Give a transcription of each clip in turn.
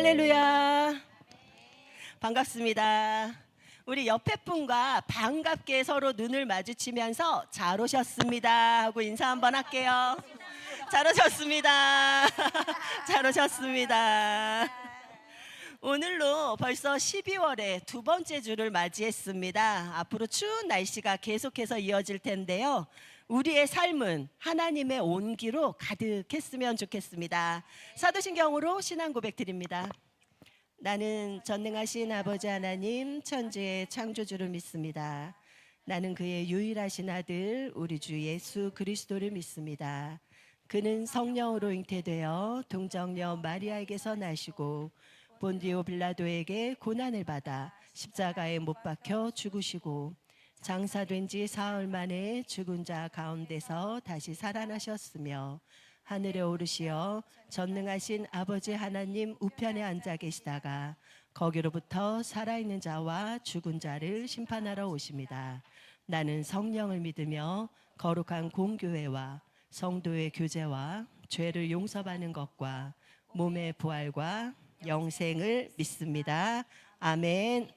할렐루야. 반갑습니다. 우리 옆에 분과 반갑게 서로 눈을 마주치면서 잘 오셨습니다 하고 인사 한번 할게요. 잘 오셨습니다. 잘 오셨습니다. 오늘로 벌써 12월의 두 번째 주를 맞이했습니다. 앞으로 추운 날씨가 계속해서 이어질 텐데요. 우리의 삶은 하나님의 온기로 가득했으면 좋겠습니다. 사도신경으로 신앙 고백 드립니다. 나는 전능하신 아버지 하나님 천지의 창조주를 믿습니다. 나는 그의 유일하신 아들 우리 주 예수 그리스도를 믿습니다. 그는 성령으로 잉태되어 동정녀 마리아에게서 나시고 본디오 빌라도에게 고난을 받아 십자가에 못 박혀 죽으시고 장사된 지 사흘 만에 죽은 자 가운데서 다시 살아나셨으며 하늘에 오르시어 전능하신 아버지 하나님 우편에 앉아 계시다가 거기로부터 살아있는 자와 죽은 자를 심판하러 오십니다. 나는 성령을 믿으며 거룩한 공교회와 성도의 교제와 죄를 용서받는 것과 몸의 부활과 영생을 믿습니다. 아멘.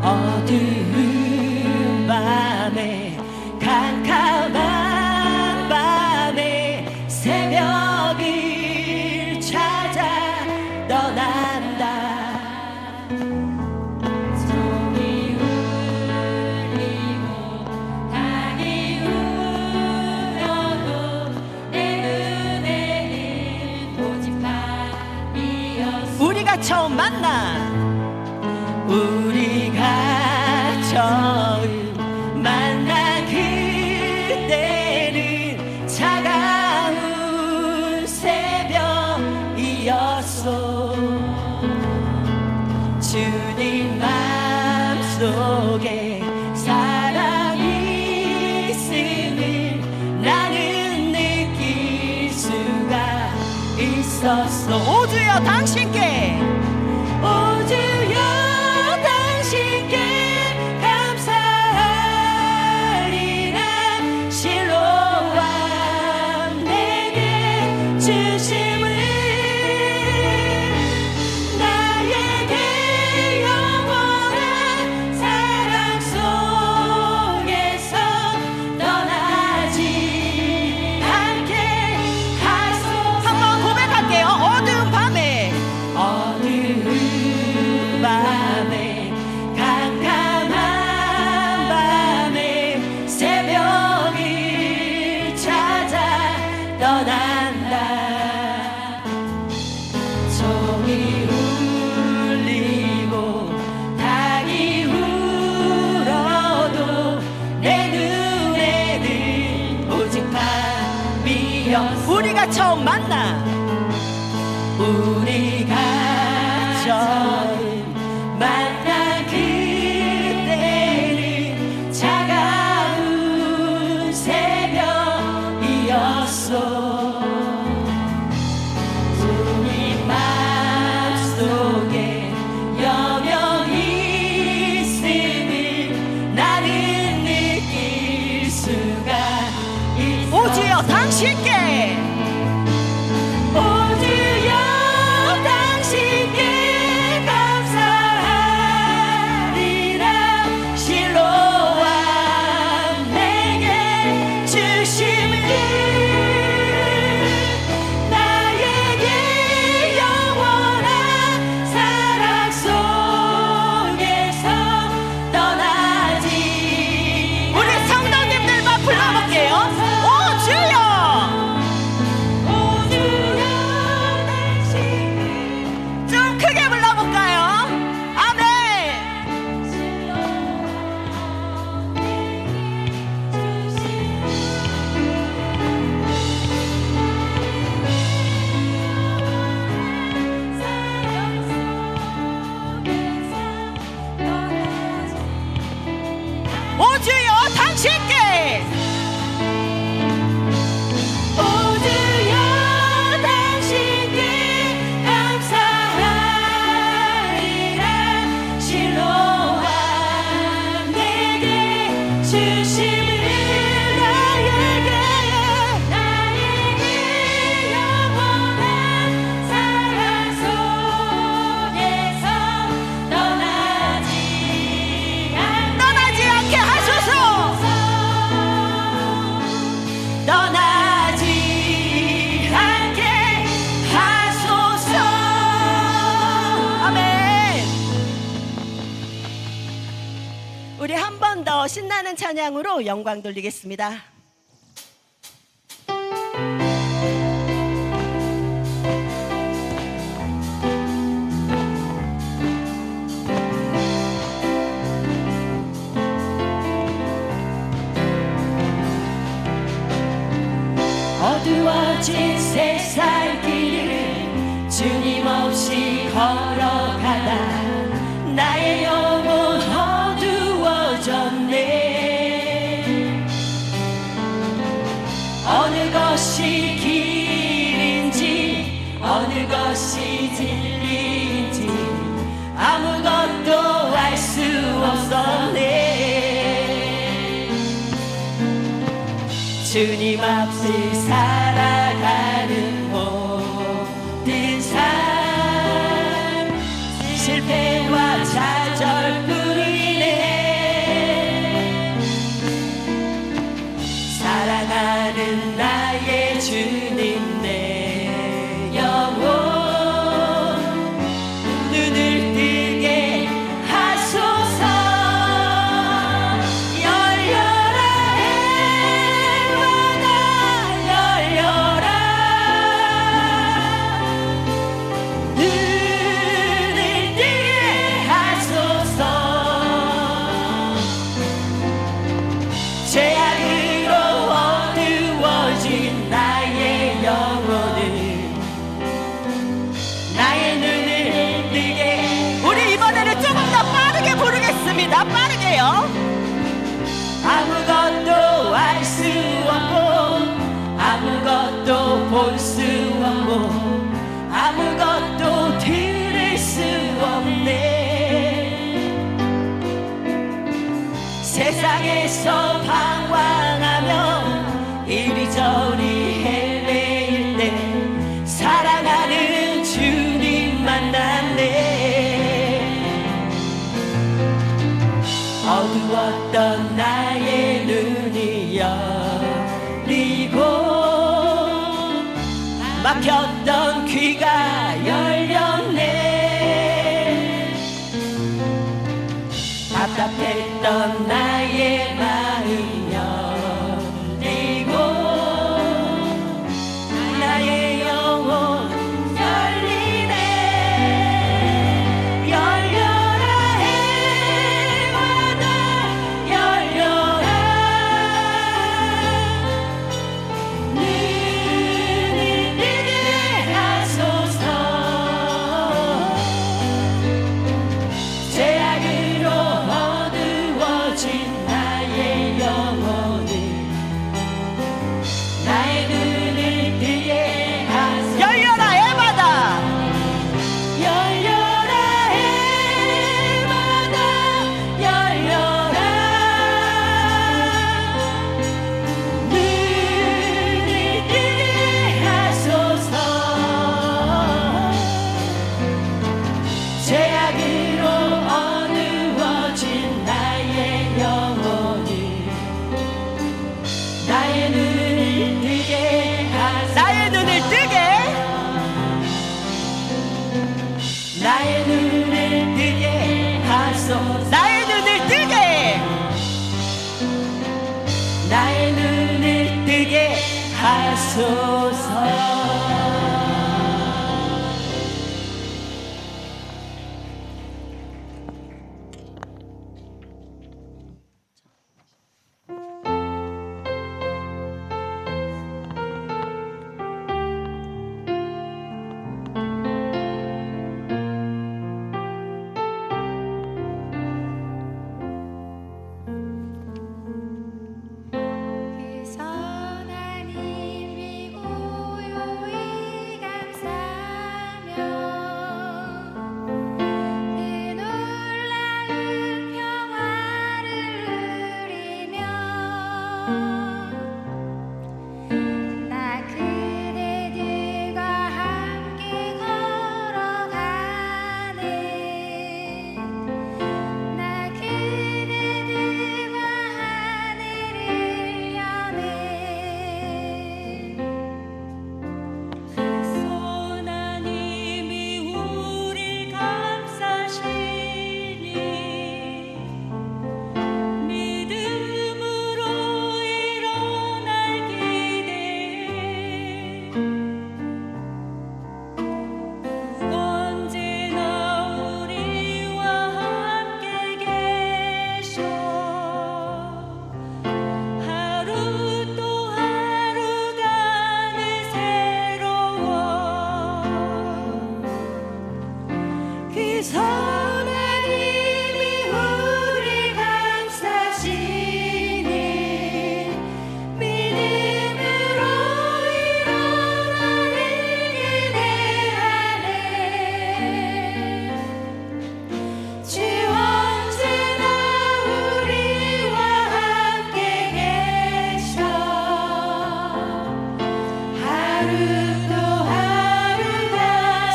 어두운 밤에 캄캄한 밤에 새벽을 찾아 떠난다. 종이 울리고 닭이 울어도 내 눈에는 오직 밤이었어. 우리가 처음 만나 처음 만난 그때는 차가운 새벽이었소. 주님 맘속에 사랑이 있음을 나는 느낄 수가 있었어. 오 주여 당신께 오 주여 우리가 처음 만나 우리가 처음 만난 그때는 차가운 새벽이었어. 주님 맘속에 영영이 있음을 나는 느낄 수가 있어. 오주여 당신께 오주여 당신께 감사하리라. 실로와 내게 주심을 나에게 영원한 사랑 속에서 떠나지. 우리 성도님들만 불러볼게요. 오 주여 더 신나는 찬양으로 영광 돌리겠습니다. 어두워진 세상 길을 주님 없이 걸어가다 나의 영혼 어두워졌네. 어느 것이 길인지 어느 것이 진리인지 아무것도 알 수 없었네. 주님 앞을 살아가는 모든 삶 실패와 좌절뿐이네. 사랑하는 나의 주님 내 영혼 눈을 뜨게 하소서. 열려라 해마다 열려라. 눈을 뜨게 하소서. 죄악으로 어두워진 나의 영혼을 나의 눈을 뜨게. 우리 이번에는 조금 더 빠르게 부르겠습니다. 빠르게요. 아무것도 알 수 없고 아무것도 볼 수 없고 아무것도 들을 수 없네. 세상에서 방황하며 이리저리 헤매일 때 사랑하는 주님 만났네. 어두웠던 나의 눈이 열리고 막혔던 귀가 열렸네. 답답했던 나의 마음 열리고 나의 영혼 열리네. 열려라 해마다 열려라. 눈을 뜨게 하소서. 죄악으로 어두워진 나의 영혼을 나의 눈을 뜨게 하소서. 열려라 해마다. 열려라 해마다 열려라. 눈을 뜨게 하소서. 죄악으로 어두워진 나의 영혼을 나의 눈을 뜨게 하소서. 나의 눈을 뜨게. 나의 눈을 뜨게 하소서. 나의 눈을 뜨게. 나의 눈을 뜨게 하소서. 그 선한 힘이 고요히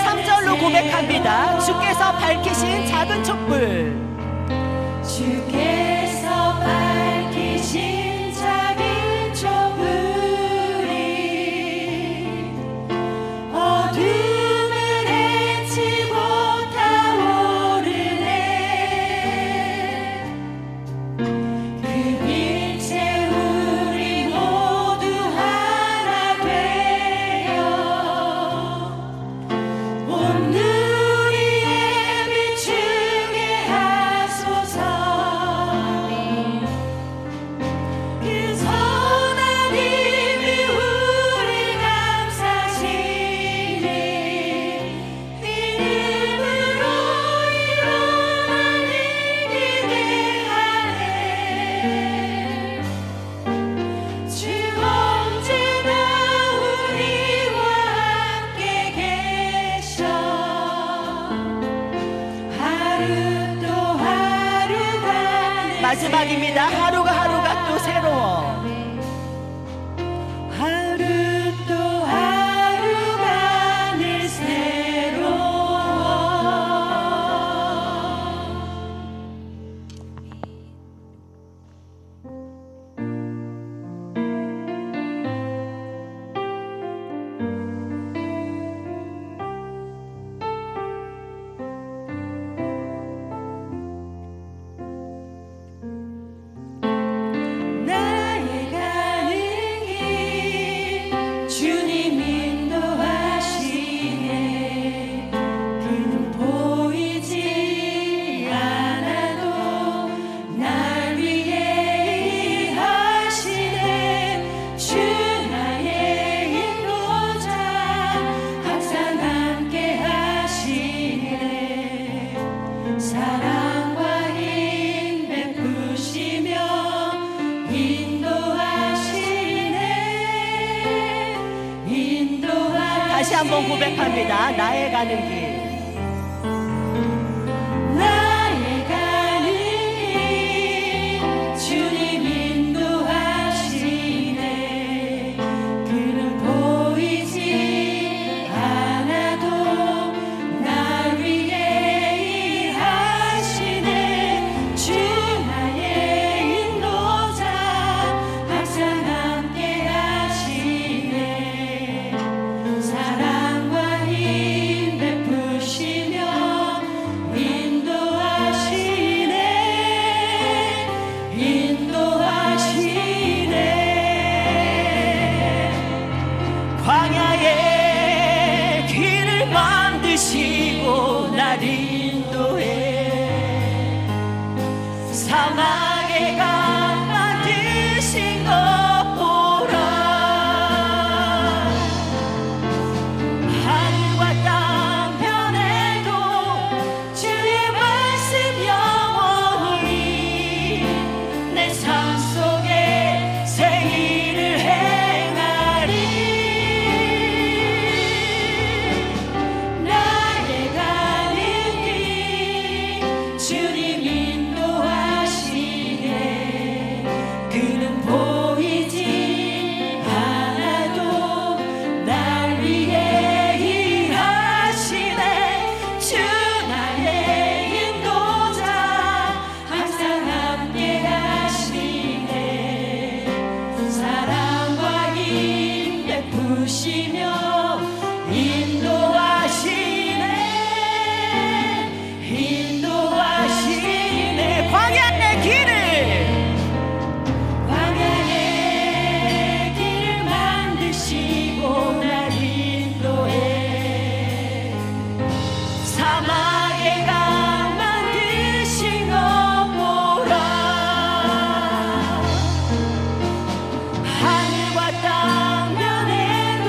삼절로 고백합니다. 주께서 밝히신 작은 촛불. 주께서 밝히신 작은 촛불이 어둠을 헤치고 타오르네. 그 빛에 우리 모두 하나 되어 온 누리에 비추게 하소서. 그 선한 힘이 우리 감싸시니 믿음으로 일어난 힘이 대하네. 주 언제나 우리와 함께 계셔. 하루 또 하루가 마지막입니다. 하루가 또 새로워. 하루 또 하루가 늘 새로워. 나의 가는 길 주님 인도하시네. 그는 보이지 않아도 날 위해 일하시네. 주 나의 인도자 항상 함께 하시네. 사랑과 힘 베푸시며 인도하시네. 다시 한번 고백합니다. 나의 가는 길. 나의 가는 길 주님 인도하시네. 그는 보이지 않아도 날 위해 일하시네. 주 나의 인도자 항상 함께 하시네. 사랑과 힘 베푸시며 인도하시네. 광야의 길을 만드시고 날 인도해. 사막의 강 만드신 것 보라. 하늘과 땅 변해도 주의 말씀 영원히 내 삶 속에 새 일을 행하리. 나의 가는 길 주님 인도하시네. 그는 보이지 않아도 날 위해 일하시네. 주 나의 인도자 항상 함께 하시네. 사랑과 힘 베푸시며 인도하시네. 광야의 길을 만드시고 날 인도해. 사막의 강 만드신 것 보라. 하늘과 땅 변해도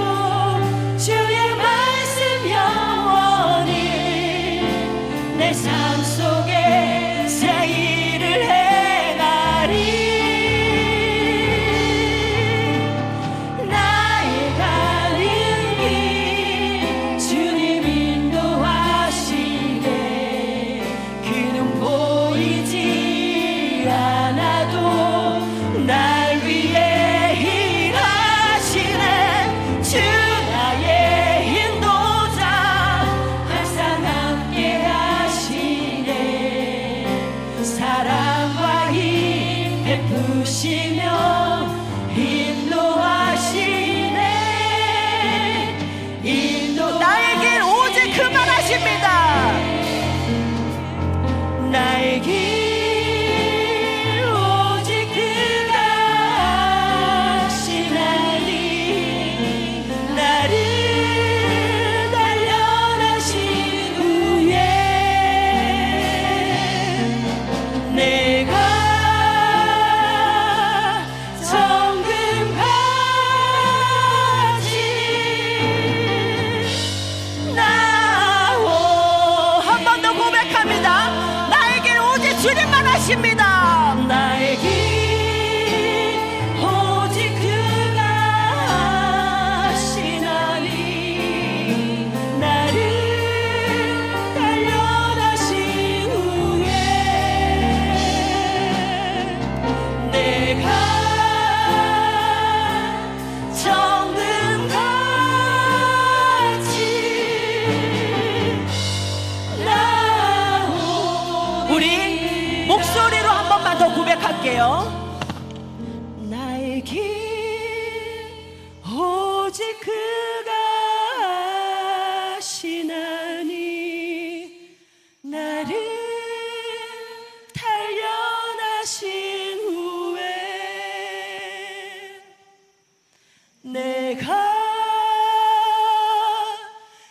내가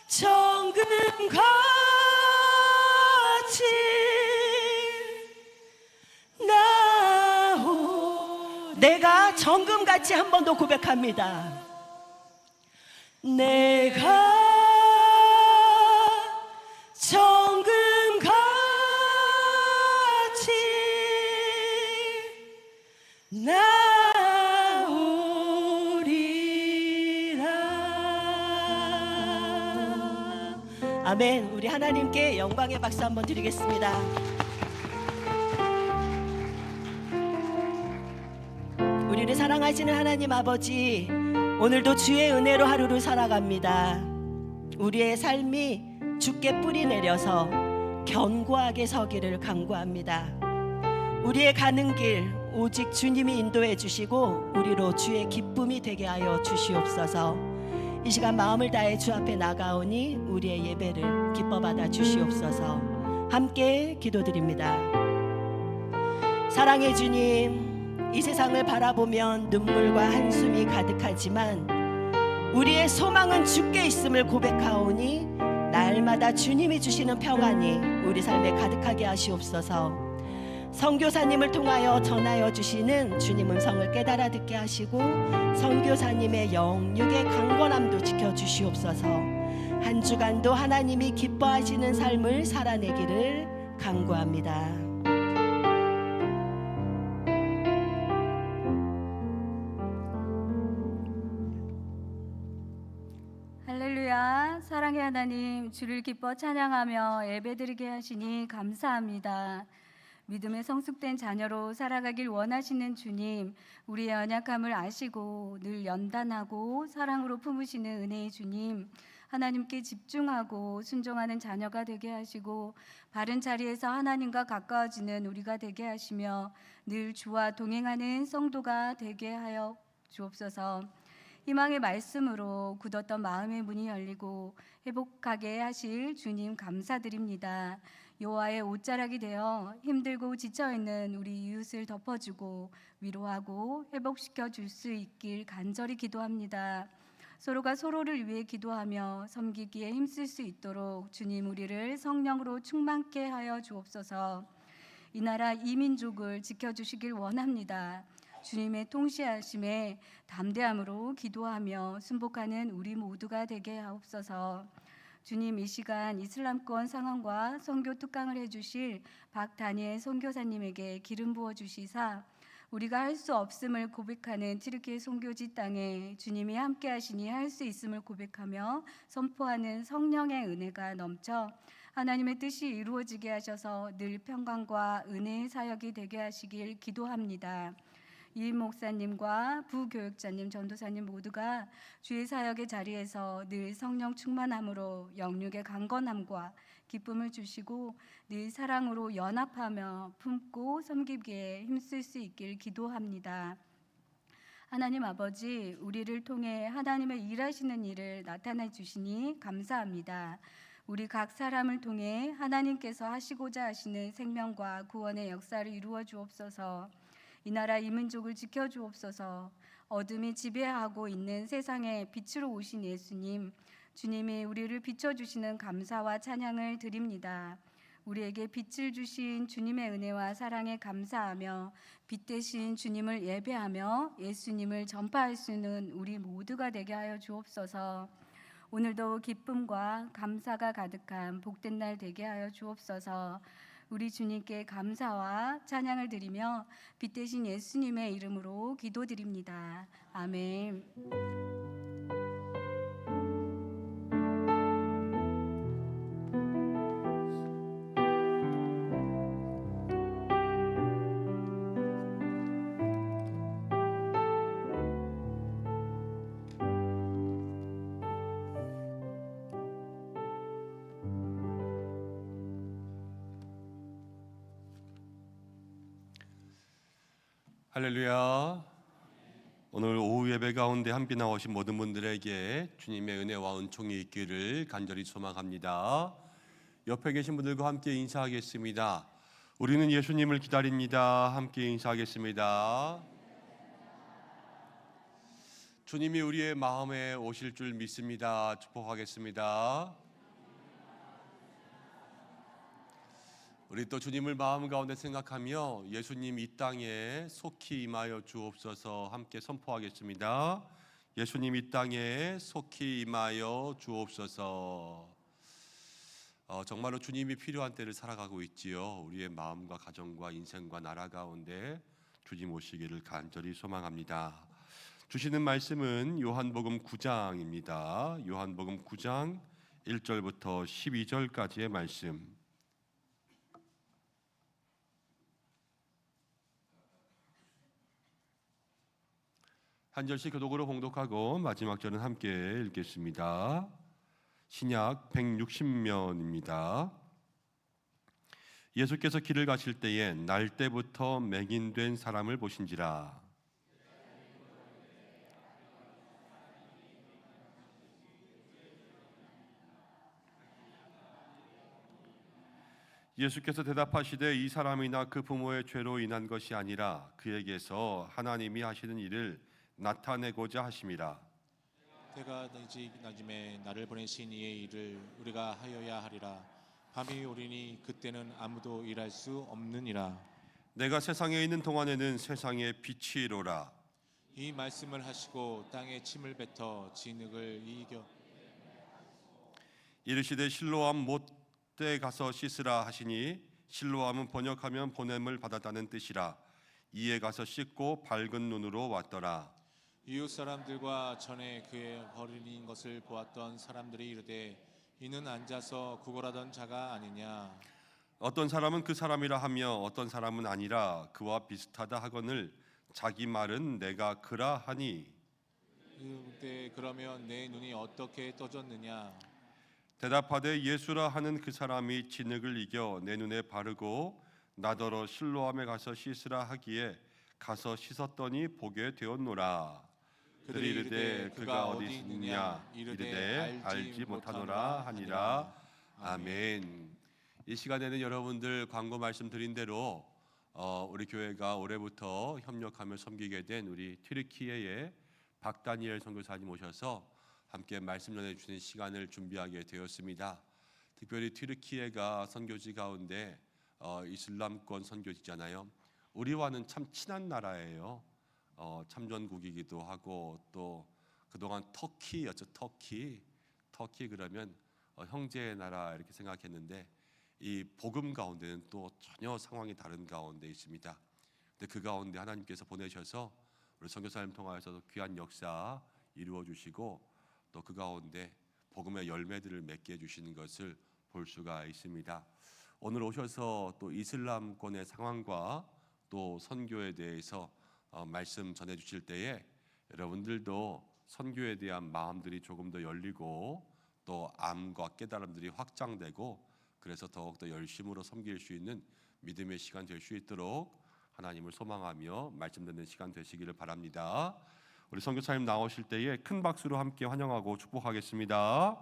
정금같이 내가 정금같이 한 번 더 고백합니다. 내가 정금같이 나오리라. 아멘. 우리 하나님께 영광의 박수 한번 드리겠습니다. 우리를 사랑하시는 하나님 아버지, 오늘도 주의 은혜로 하루를 살아갑니다. 우리의 삶이 주께 뿌리 내려서 견고하게 서기를 간구합니다. 우리의 가는 길 오직 주님이 인도해 주시고 우리로 주의 기쁨이 되게 하여 주시옵소서. 이 시간 마음을 다해 주 앞에 나가오니 우리의 예배를 기뻐 받아 주시옵소서. 함께 기도드립니다. 사랑의 주님, 이 세상을 바라보면 눈물과 한숨이 가득하지만 우리의 소망은 주께 있음을 고백하오니 날마다 주님이 주시는 평안이 우리 삶에 가득하게 하시옵소서. 선교사님을 통하여 전하여 주시는 주님 음성을 깨달아 듣게 하시고 선교사님의 영육의 강건함도 지켜주시옵소서. 한 주간도 하나님이 기뻐하시는 삶을 살아내기를 간구합니다. 할렐루야. 사랑의 하나님, 주를 기뻐 찬양하며 예배드리게 하시니 감사합니다. 믿음의 성숙된 자녀로 살아가길 원하시는 주님, 우리의 연약함을 아시고 늘 연단하고 사랑으로 품으시는 은혜의 주님, 하나님께 집중하고 순종하는 자녀가 되게 하시고 바른 자리에서 하나님과 가까워지는 우리가 되게 하시며 늘 주와 동행하는 성도가 되게 하여 주옵소서. 희망의 말씀으로 굳었던 마음의 문이 열리고 회복하게 하실 주님 감사드립니다. 여호와의 옷자락이 되어 힘들고 지쳐있는 우리 이웃을 덮어주고 위로하고 회복시켜 줄 수 있길 간절히 기도합니다. 서로가 서로를 위해 기도하며 섬기기에 힘쓸 수 있도록 주님 우리를 성령으로 충만케 하여 주옵소서. 이 나라 이 민족을 지켜주시길 원합니다. 주님의 통치하심에 담대함으로 기도하며 순복하는 우리 모두가 되게 하옵소서. 주님, 이 시간 이슬람권 상황과 선교 특강을 해주실 박다니엘 선교사님에게 기름 부어 주시사 우리가 할 수 없음을 고백하는 튀르키예 선교지 땅에 주님이 함께 하시니 할 수 있음을 고백하며 선포하는 성령의 은혜가 넘쳐 하나님의 뜻이 이루어지게 하셔서 늘 평강과 은혜의 사역이 되게 하시길 기도합니다. 이임 목사님과 부교육자님, 전도사님 모두가 주의 사역의 자리에서 늘 성령 충만함으로 영육의 강건함과 기쁨을 주시고 늘 사랑으로 연합하며 품고 섬기기에 힘쓸 수 있길 기도합니다. 하나님 아버지, 우리를 통해 하나님의 일하시는 일을 나타내 주시니 감사합니다. 우리 각 사람을 통해 하나님께서 하시고자 하시는 생명과 구원의 역사를 이루어 주옵소서. 이 나라 이 민족을 지켜주옵소서. 어둠이 지배하고 있는 세상에 빛으로 오신 예수님, 주님이 우리를 비춰주시는 감사와 찬양을 드립니다. 우리에게 빛을 주신 주님의 은혜와 사랑에 감사하며 빛 대신 주님을 예배하며 예수님을 전파할 수 있는 우리 모두가 되게 하여 주옵소서. 오늘도 기쁨과 감사가 가득한 복된 날 되게 하여 주옵소서. 우리 주님께 감사와 찬양을 드리며 빛 대신 예수님의 이름으로 기도드립니다. 아멘. 할렐루야. 오늘 오후 예배 가운데 함께 나오신 모든 분들에게 주님의 은혜와 은총이 있기를 간절히 소망합니다. 옆에 계신 분들과 함께 인사하겠습니다. 우리는 예수님을 기다립니다. 함께 인사하겠습니다. 주님이 우리의 마음에 오실 줄 믿습니다. 축복하겠습니다. 우리 또 주님을 마음 가운데 생각하며 예수님 이 땅에 속히 임하여 주옵소서 함께 선포하겠습니다. 예수님 이 땅에 속히 임하여 주옵소서. 정말로 주님이 필요한 때를 살아가고 있지요. 우리의 마음과 가정과 인생과 나라 가운데 주님 오시기를 간절히 소망합니다. 주시는 말씀은 요한복음 9장입니다. 요한복음 9장 1절부터 12절까지의 말씀. 한 절씩 교독으로 봉독하고 마지막 절은 함께 읽겠습니다. 신약 160면입니다. 예수께서 길을 가실 때에 날 때부터 맹인된 사람을 보신지라. 예수께서 대답하시되 이 사람이나 그 부모의 죄로 인한 것이 아니라 그에게서 하나님이 하시는 일을 나타내고자 하심이라. 때가 나짐에 나를 보내신 이의 일을 우리가 하여야 하리라. 밤이 오리니 그때는 아무도 일할 수 없느니라. 내가 세상에 있는 동안에는 세상의 빛이로라. 이 말씀을 하시고 땅에 침을 뱉어 진흙을 이겨 이르시되 실로암 못에 가서 씻으라 하시니 실로암은 번역하면 보냄을 받았다는 뜻이라. 이에 가서 씻고 밝은 눈으로 왔더라. 이웃 사람들과 전에 그의 어린이인 것을 보았던 사람들이 이르되 이는 앉아서 구걸하던 자가 아니냐. 어떤 사람은 그 사람이라 하며 어떤 사람은 아니라 그와 비슷하다 하거늘 자기 말은 내가 그라 하니. 그때 그러면 내 눈이 어떻게 떠졌느냐. 대답하되 예수라 하는 그 사람이 진흙을 이겨 내 눈에 바르고 나더러 실로암에 가서 씻으라 하기에 가서 씻었더니 보게 되었노라. 그들이 이르되 그가 어디 있느냐 이르되 알지 못하노라 하니라. 아멘. 이 시간에는 여러분들 광고 말씀드린 대로 우리 교회가 올해부터 협력하며 섬기게 된 우리 튀르키예의 박다니엘 선교사님 오셔서 함께 말씀 전해주시는 시간을 준비하게 되었습니다. 특별히 튀르키예가 선교지 가운데 이슬람권 선교지잖아요. 우리와는 참 친한 나라예요. 참전국이기도 하고 또 그동안 터키였죠. 터키 그러면 형제의 나라 이렇게 생각했는데 이 복음 가운데는 또 전혀 상황이 다른 가운데 있습니다. 근데 그 가운데 하나님께서 보내셔서 우리 선교사님 통하여서 귀한 역사 이루어 주시고 또 그 가운데 복음의 열매들을 맺게 해주시는 것을 볼 수가 있습니다. 오늘 오셔서 또 이슬람권의 상황과 또 선교에 대해서 말씀 전해주실 때에 여러분들도 선교에 대한 마음들이 조금 더 열리고 또 암과 깨달음들이 확장되고 그래서 더욱더 열심으로 섬길 수 있는 믿음의 시간 될 수 있도록 하나님을 소망하며 말씀 듣는 시간 되시기를 바랍니다. 우리 선교사님 나오실 때에 큰 박수로 함께 환영하고 축복하겠습니다.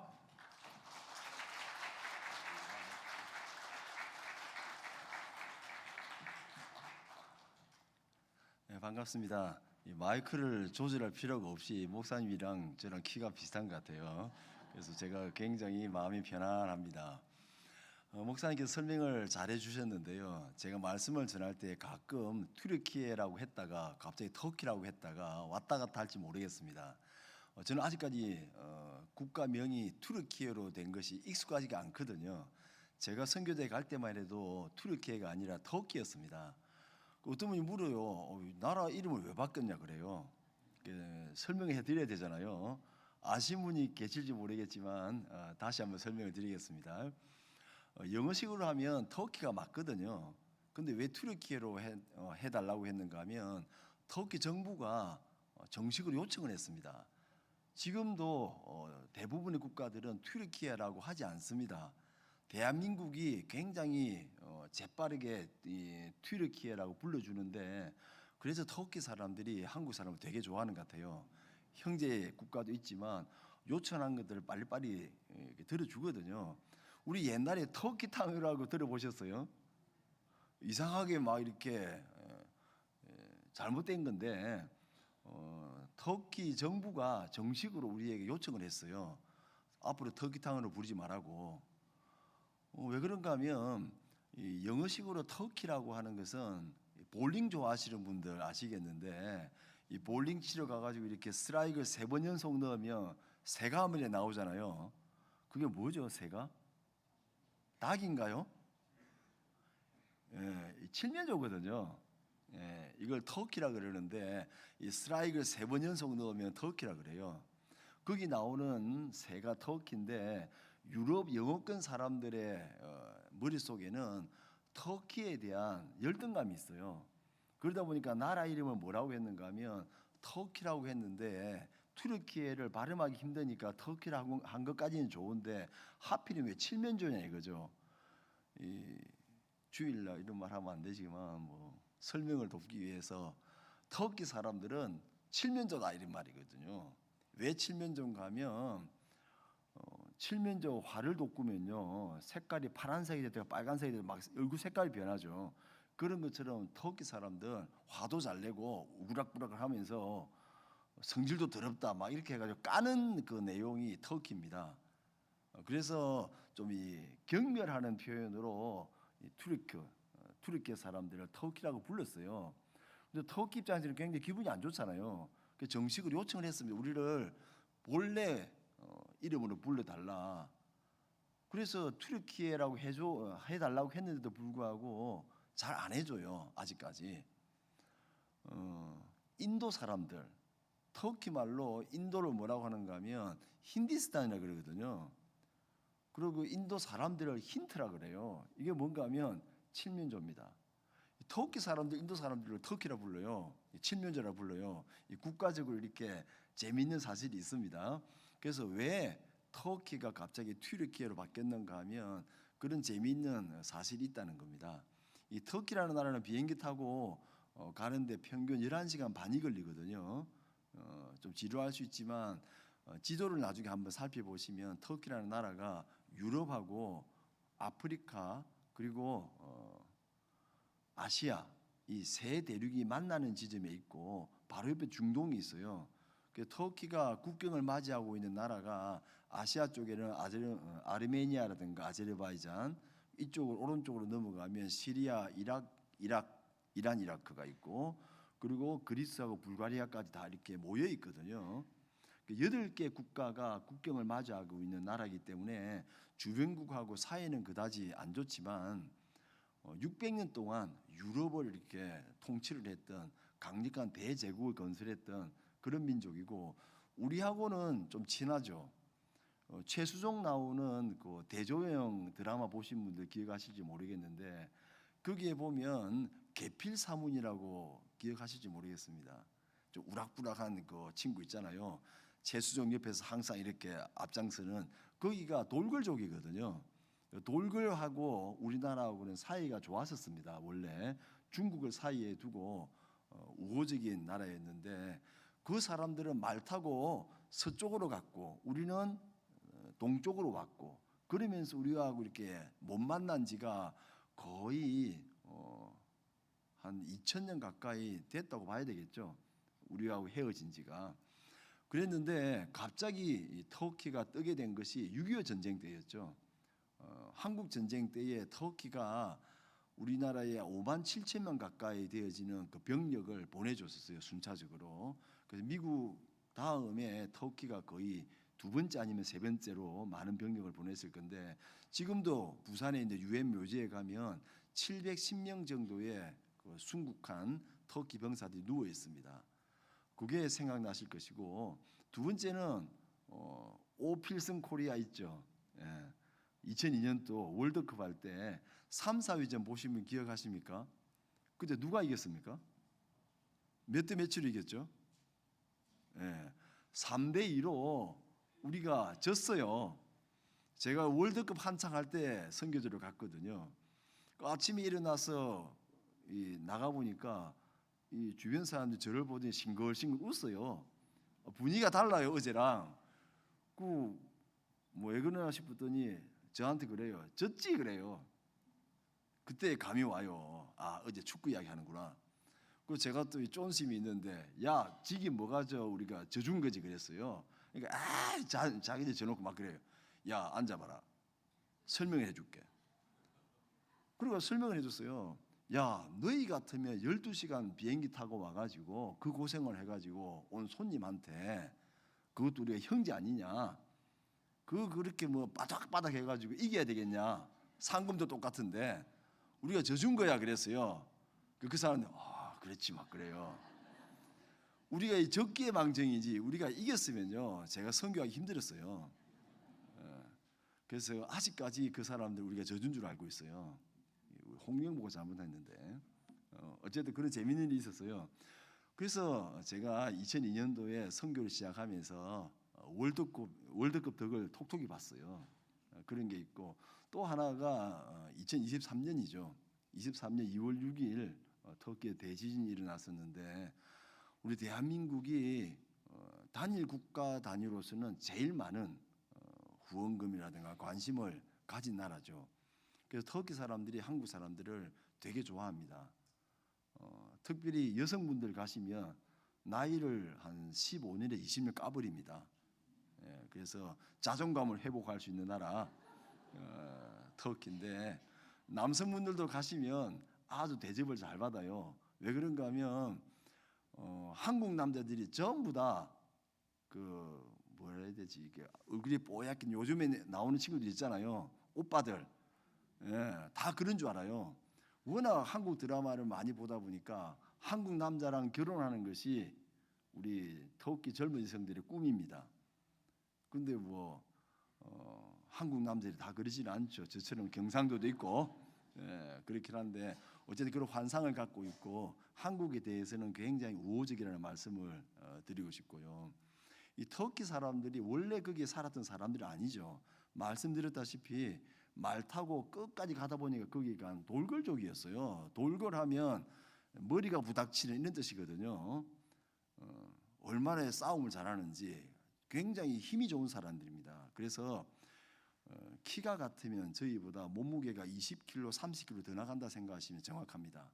네, 반갑습니다. 이 마이크를 조절할 필요가 없이 목사님이랑 저랑 키가 비슷한 것 같아요. 그래서 제가 굉장히 마음이 편안합니다. 목사님께서 설명을 잘 해주셨는데요. 제가 말씀을 전할 때 가끔 튀르키예라고 했다가 갑자기 터키라고 했다가 왔다 갔다 할지 모르겠습니다. 저는 아직까지 국가명이 튀르키예로 된 것이 익숙하지가 않거든요. 제가 선교대 갈 때만 해도 튀르키예가 아니라 터키였습니다. 어떤 분이 물어요. 나라 이름을 왜 바꿨냐 그래요. 설명해 드려야 되잖아요. 아신 분이 계실지 모르겠지만 다시 한번 설명을 드리겠습니다. 영어식으로 하면 터키가 맞거든요. 근데 왜 튀르키예로 해달라고 했는가 하면 터키 정부가 정식으로 요청을 했습니다. 지금도 대부분의 국가들은 튀르키예라고 하지 않습니다. 대한민국이 굉장히 재빠르게 이 튀르키예라고 불러주는데 그래서 터키 사람들이 한국 사람을 되게 좋아하는 것 같아요. 형제 국가도 있지만 요청한 것들을 빨리빨리 들어주거든요. 우리 옛날에 터키탕이라고 들어보셨어요? 이상하게 막 이렇게 잘못된 건데 터키 정부가 정식으로 우리에게 요청을 했어요. 앞으로 터키탕으로 부르지 말라고. 왜 그런가 하면 이 영어식으로 터키라고 하는 것은 볼링 좋아하시는 분들 아시겠는데, 이 볼링 치러 가가지고 이렇게 스트라이크를 3번 연속 넣으면 새가 화면에 나오잖아요. 그게 뭐죠, 새가? 닭인가요? 예, 칠면조거든요. 예, 이걸 터키라 그러는데 이 스트라이크를 3번 연속 넣으면 터키라 그래요. 거기 나오는 새가 터키인데 유럽 영어권 사람들의 머릿속에는 터키에 대한 열등감이 있어요. 그러다 보니까 나라 이름을 뭐라고 했는가 하면 터키라고 했는데, 튀르키예를 발음하기 힘드니까 터키라고 한 것까지는 좋은데 하필이면 왜 칠면조냐 이거죠. 이 주일날 이런 말 하면 안 되지만 뭐 설명을 돕기 위해서 터키 사람들은 칠면조다 이런 말이거든요. 왜 칠면조인가 하면 칠면조 화를 돋구면요 색깔이 파란색이 되다가 빨간색이 되다가 막 얼굴 색깔이 변하죠. 그런 것처럼 터키 사람들 화도 잘 내고 우락부락을 하면서 성질도 더럽다 막 이렇게 해가지고 까는 그 내용이 터키입니다. 그래서 좀 이 경멸하는 표현으로 이 튀르키예 사람들을 터키라고 불렀어요. 근데 터키 입장에서는 굉장히 기분이 안 좋잖아요. 그래서 정식으로 요청을 했습니다. 우리를 본래 이름으로 불러달라. 그래서 튀르키예라고 해달라고 했는데도 불구하고 잘 안 해줘요. 아직까지. 인도 사람들, 터키 말로 인도를 뭐라고 하는가 하면 힌디스탄이라 그러거든요. 그리고 인도 사람들을 힌트라 그래요. 이게 뭔가 하면 칠면조입니다. 터키 사람들, 인도 사람들을 터키라 불러요. 칠면조라 불러요. 국가적으로 이렇게 재미있는 사실이 있습니다. 그래서 왜 터키가 갑자기 튀르키예로 바뀌었는가 하면 그런 재미있는 사실이 있다는 겁니다. 이 터키라는 나라는 비행기 타고 가는데 평균 11시간 반이 걸리거든요. 좀 지루할 수 있지만 지도를 나중에 한번 살펴보시면 터키라는 나라가 유럽하고 아프리카 그리고 아시아 이 세 대륙이 만나는 지점에 있고 바로 옆에 중동이 있어요. 터키가 국경을 맞이하고 있는 나라가 아시아 쪽에는 아르메니아라든가 아제르바이잔, 이쪽으로 오른쪽으로 넘어가면 시리아, 이란, 이라크가 있고, 그리고 그리스하고 불가리아까지 다 이렇게 모여 있거든요. 8개 국가가 국경을 맞이하고 있는 나라이기 때문에 주변국하고 사이는 그다지 안 좋지만 600년 동안 유럽을 이렇게 통치를 했던 강력한 대제국을 건설했던 그런 민족이고, 우리하고는 좀 친하죠. 최수종 나오는 그 대조영 드라마 보신 분들 기억하실지 모르겠는데 거기에 보면 계필사문이라고 기억하실지 모르겠습니다. 좀 우락부락한 그 친구 있잖아요. 최수종 옆에서 항상 이렇게 앞장서는, 거기가 돌글족이거든요. 돌글하고 우리나라하고는 사이가 좋았었습니다. 원래 중국을 사이에 두고 우호적인 나라였는데 그 사람들은 말 타고 서쪽으로 갔고 우리는 동쪽으로 왔고, 그러면서 우리하고 이렇게 못 만난 지가 거의 한 2000년 가까이 됐다고 봐야 되겠죠. 우리하고 헤어진 지가. 그랬는데 갑자기 이 터키가 뜨게 된 것이 6.25 전쟁 때였죠. 한국 전쟁 때에 터키가 우리나라에 5만 7천 명 가까이 되어지는 그 병력을 보내줬었어요. 순차적으로. 그래서 미국 다음에 터키가 거의 2번째 아니면 3번째로 많은 병력을 보냈을 건데, 지금도 부산에 있는 유엔 묘지에 가면 710명 정도의 그 순국한 터키 병사들이 누워 있습니다. 그게 생각나실 것이고, 두 번째는 오필승 코리아 있죠. 2002년도 월드컵 할 때 3, 4위전 보시면 기억하십니까? 그때 누가 이겼습니까? 몇 대 몇으로 이겼죠? 3대2로 우리가 졌어요. 제가 월드컵 한창 할 때 선교지로 갔거든요. 아침에 일어나서 나가 보니까 이 주변 사람들이 저를 보더니 싱글싱글 웃어요. 분위기가 달라요, 어제랑. 왜 그러나 싶었더니 저한테 그래요. 졌지 그래요. 그때 감이 와요. 아, 어제 축구 이야기 하는구나. 그 제가 또 이 쫀심이 있는데 야 지기 뭐가 우리가 져준 거지 그랬어요. 그러니까 자기들 져놓고 막 그래요. 야 앉아봐라. 설명을 해줄게. 그리고 설명을 해줬어요. 야 너희 같으면 12시간 비행기 타고 와가지고 그 고생을 해가지고 온 손님한테 그것도 우리가 형제 아니냐. 그렇게 뭐 바닥바닥 해가지고 이겨야 되겠냐. 상금도 똑같은데 우리가 져준 거야 그랬어요. 그 사람들 그랬지 막 그래요. 우리가 이 적기의 망정이지 우리가 이겼으면요 제가 선교하기 힘들었어요. 그래서 아직까지 그 사람들 우리가 져준 줄 알고 있어요. 홍명 보고 잘못했는데 어쨌든 그런 재미있는 일이 있었어요. 그래서 제가 2002년도에 선교를 시작하면서 월드컵 덕을 톡톡히 봤어요. 그런 게 있고 또 하나가 2023년이죠. 23년 2월 6일 터키에 대지진이 일어났었는데 우리 대한민국이 단일 국가 단위로서는 제일 많은 후원금이라든가 관심을 가진 나라죠. 그래서 터키 사람들이 한국 사람들을 되게 좋아합니다. 특별히 여성분들 가시면 나이를 한 15년에 20년 까버립니다. 그래서 자존감을 회복할 수 있는 나라 터키인데 남성분들도 가시면 아주 대접을 잘 받아요. 왜 그런가 하면 한국 남자들이 전부 다 그 뭐라 해야 되지 이게 얼굴이 뽀얗게 요즘에 나오는 친구들 있잖아요. 오빠들 다 그런 줄 알아요. 워낙 한국 드라마를 많이 보다 보니까 한국 남자랑 결혼하는 것이 우리 터키 젊은 여성들의 꿈입니다. 근데 뭐 한국 남자들이 다 그러지는 않죠. 저처럼 경상도도 있고 그렇긴 한데 어쨌든 그런 환상을 갖고 있고 한국에 대해서는 굉장히 우호적이라는 말씀을 드리고 싶고요. 이 터키 사람들이 원래 거기에 살았던 사람들이 아니죠. 말씀드렸다시피 말 타고 끝까지 가다 보니까 거기가 돌궐족이었어요. 돌궐하면 머리가 부닥치는 이런 뜻이거든요. 얼마나 싸움을 잘하는지 굉장히 힘이 좋은 사람들입니다. 그래서 키가 같으면 저희보다 몸무게가 20kg, 30kg 더 나간다 생각하시면 정확합니다.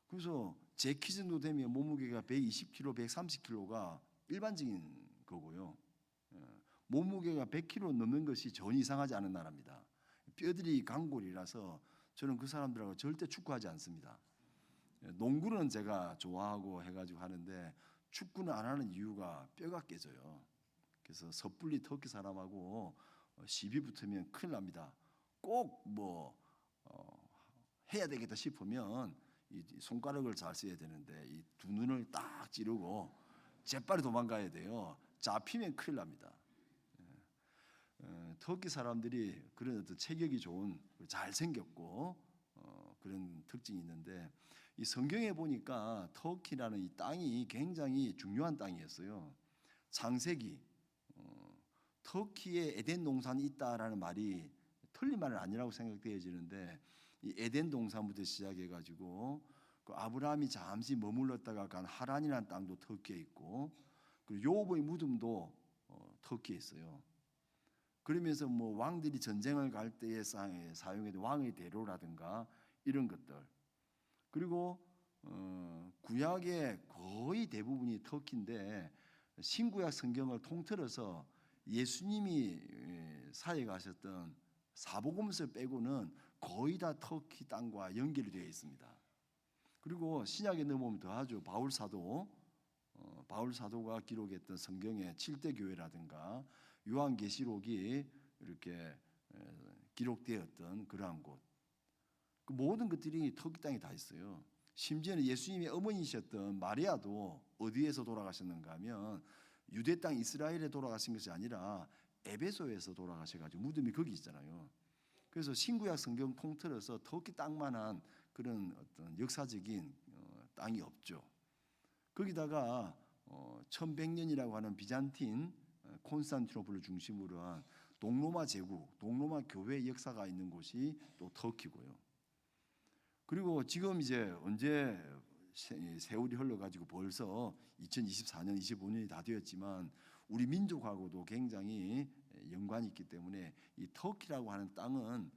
그래서 제 키 정도 되면 몸무게가 120kg, 130kg가 일반적인 거고요. 몸무게가 100kg 넘는 것이 전혀 이상하지 않은 나라입니다. 뼈들이 강골이라서 저는 그 사람들하고 절대 축구하지 않습니다. 농구는 제가 좋아하고 해가지고 하는데 축구는 안 하는 이유가 뼈가 깨져요. 그래서 섣불리 터키 사람하고 시비 붙으면 큰일 납니다. 꼭 뭐 해야 되겠다 싶으면 이 손가락을 잘 써야 되는데 이 두 눈을 딱 찌르고 재빨리 도망가야 돼요. 잡히면 큰일 납니다. 터키 사람들이 그런 어떤 체격이 좋은 잘생겼고 그런 특징이 있는데 이 성경에 보니까 터키라는 이 땅이 굉장히 중요한 땅이었어요. 창세기 터키에 에덴 동산이 있다라는 말이 틀린 말은 아니라고 생각되어지는데 이 에덴 동산부터 시작해가지고 그 아브라함이 잠시 머물렀다가 간 하란이라는 땅도 터키에 있고 그리고 요업의 무덤도 터키에 있어요. 그러면서 뭐 왕들이 전쟁을 갈 때에 사용했던 왕의 대로라든가 이런 것들 그리고 구약의 거의 대부분이 터키인데 신구약 성경을 통틀어서 예수님이 사역하셨던 사복음서 빼고는 거의 다 터키 땅과 연결이 되어 있습니다. 그리고 신약에 넘어오면 더하죠. 바울 사도가 기록했던 성경의 7대 교회라든가 요한계시록이 이렇게 기록되었던 그러한 곳, 그 모든 것들이 터키 땅에 다 있어요. 심지어는 예수님의 어머니셨던 마리아도 어디에서 돌아가셨는가 하면 유대 땅 이스라엘에 돌아가신 것이 아니라 에베소에서 돌아가셔가지고 무덤이 거기 있잖아요. 그래서 신구약 성경 통틀어서 터키 땅만한 그런 어떤 역사적인 땅이 없죠. 거기다가 1100년이라고 하는 비잔틴 콘스탄티노플을 중심으로 한 동로마 제국, 동로마 교회 역사가 있는 곳이 또 터키고요. 그리고 지금 이제 언제 세월이 흘러가지고 벌써 2024년, 25년이 다 되었지만 우리 민족하고도 굉장히 연관이 있기 때문에 이 터키라고 하는 땅은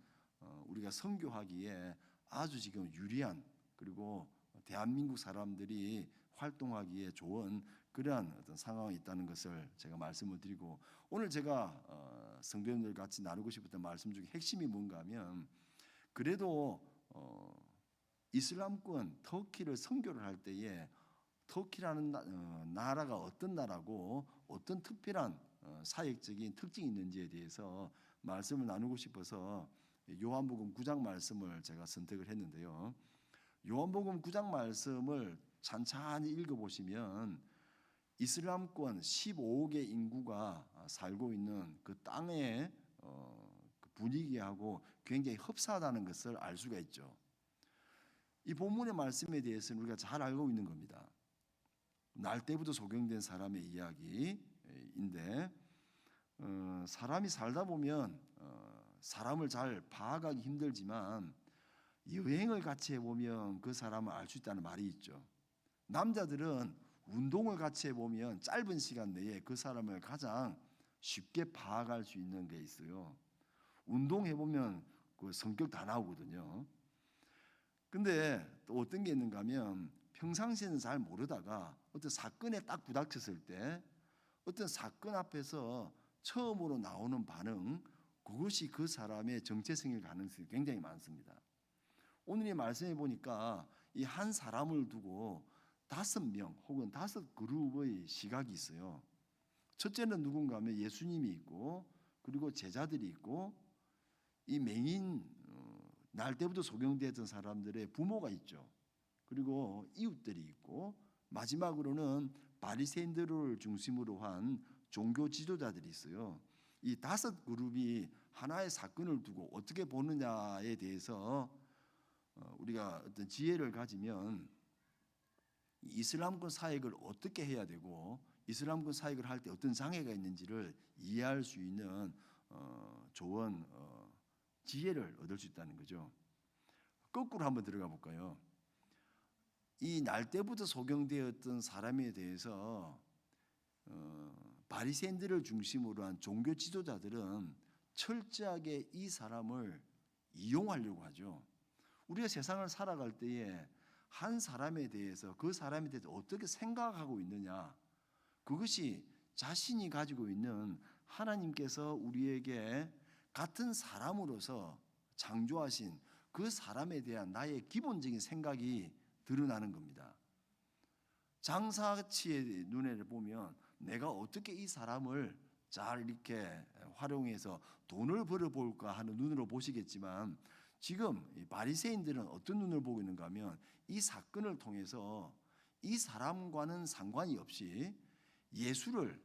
우리가 선교하기에 아주 지금 유리한 그리고 대한민국 사람들이 활동하기에 좋은 그러한 어떤 상황이 있다는 것을 제가 말씀을 드리고, 오늘 제가 성도님들 같이 나누고 싶었던 말씀 중에 핵심이 뭔가 하면, 그래도 이슬람권 터키를 선교를 할 때에 터키라는 나라가 어떤 나라고 어떤 특별한 사역적인 특징이 있는지에 대해서 말씀을 나누고 싶어서 요한복음 9장 말씀을 제가 선택을 했는데요. 요한복음 9장 말씀을 찬찬히 읽어보시면 이슬람권 15억의 인구가 살고 있는 그 땅의 그 분위기하고 굉장히 흡사하다는 것을 알 수가 있죠. 이 본문의 말씀에 대해서는 우리가 잘 알고 있는 겁니다. 날 때부터 소경된 사람의 이야기인데, 사람이 살다 보면 사람을 잘 파악하기 힘들지만 여행을 같이 해보면 그 사람을 알 수 있다는 말이 있죠. 남자들은 운동을 같이 해보면 짧은 시간 내에 그 사람을 가장 쉽게 파악할 수 있는 게 있어요. 운동해보면 그 성격 다 나오거든요. 근데 또 어떤 게 있는가 하면 평상시에는 잘 모르다가 어떤 사건에 딱 부닥쳤을 때 어떤 사건 앞에서 처음으로 나오는 반응, 그것이 그 사람의 정체성일 가능성이 굉장히 많습니다. 오늘 이 말씀해 보니까 이 한 사람을 두고 5명 혹은 5그룹의 시각이 있어요. 첫째는 누군가 하면 예수님이 있고, 그리고 제자들이 있고, 이 맹인 날 때부터 소경되었던 사람들의 부모가 있죠. 그리고 이웃들이 있고, 마지막으로는 바리새인들을 중심으로 한 종교 지도자들이 있어요. 이 5그룹이 하나의 사건을 두고 어떻게 보느냐에 대해서 우리가 어떤 지혜를 가지면 이슬람권 사역을 어떻게 해야 되고 이슬람권 사역을 할 때 어떤 장애가 있는지를 이해할 수 있는 좋은 지혜를 얻을 수 있다는 거죠. 거꾸로 한번 들어가 볼까요? 이 날 때부터 소경되었던 사람에 대해서 바리새인들을 중심으로 한 종교 지도자들은 철저하게 이 사람을 이용하려고 하죠. 우리가 세상을 살아갈 때에 한 사람에 대해서 그 사람에 대해서 어떻게 생각하고 있느냐, 그것이 자신이 가지고 있는 하나님께서 우리에게 같은 사람으로서 창조하신 그 사람에 대한 나의 기본적인 생각이 드러나는 겁니다. 장사치의 눈에 보면 내가 어떻게 이 사람을 잘 이렇게 활용해서 돈을 벌어볼까 하는 눈으로 보시겠지만, 지금 바리새인들은 어떤 눈을 보고 있는가 하면 이 사건을 통해서 이 사람과는 상관이 없이 예수를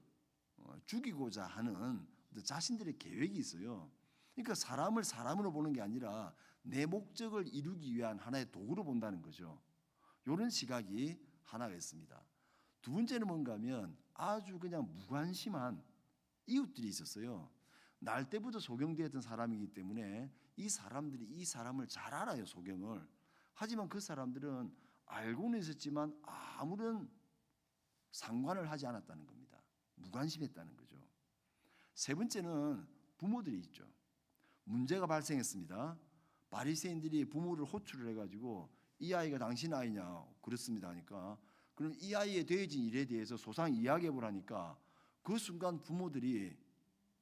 죽이고자 하는 자신들의 계획이 있어요. 그러니까 사람을 사람으로 보는 게 아니라 내 목적을 이루기 위한 하나의 도구로 본다는 거죠. 이런 시각이 하나가 있습니다. 두 번째는 뭔가 하면 아주 그냥 무관심한 이웃들이 있었어요. 날 때부터 소경되었던 사람이기 때문에 이 사람들이 이 사람을 잘 알아요, 소경을. 하지만 그 사람들은 알고는 있었지만 아무런 상관을 하지 않았다는 겁니다. 무관심했다는 거죠. 세 번째는 부모들이 있죠. 문제가 발생했습니다. 바리새인들이 부모를 호출을 해가지고 이 아이가 당신 아이냐? 그렇습니다 하니까, 그럼 이 아이에 대해진 일에 대해서 소상 이야기해 보라니까 그 순간 부모들이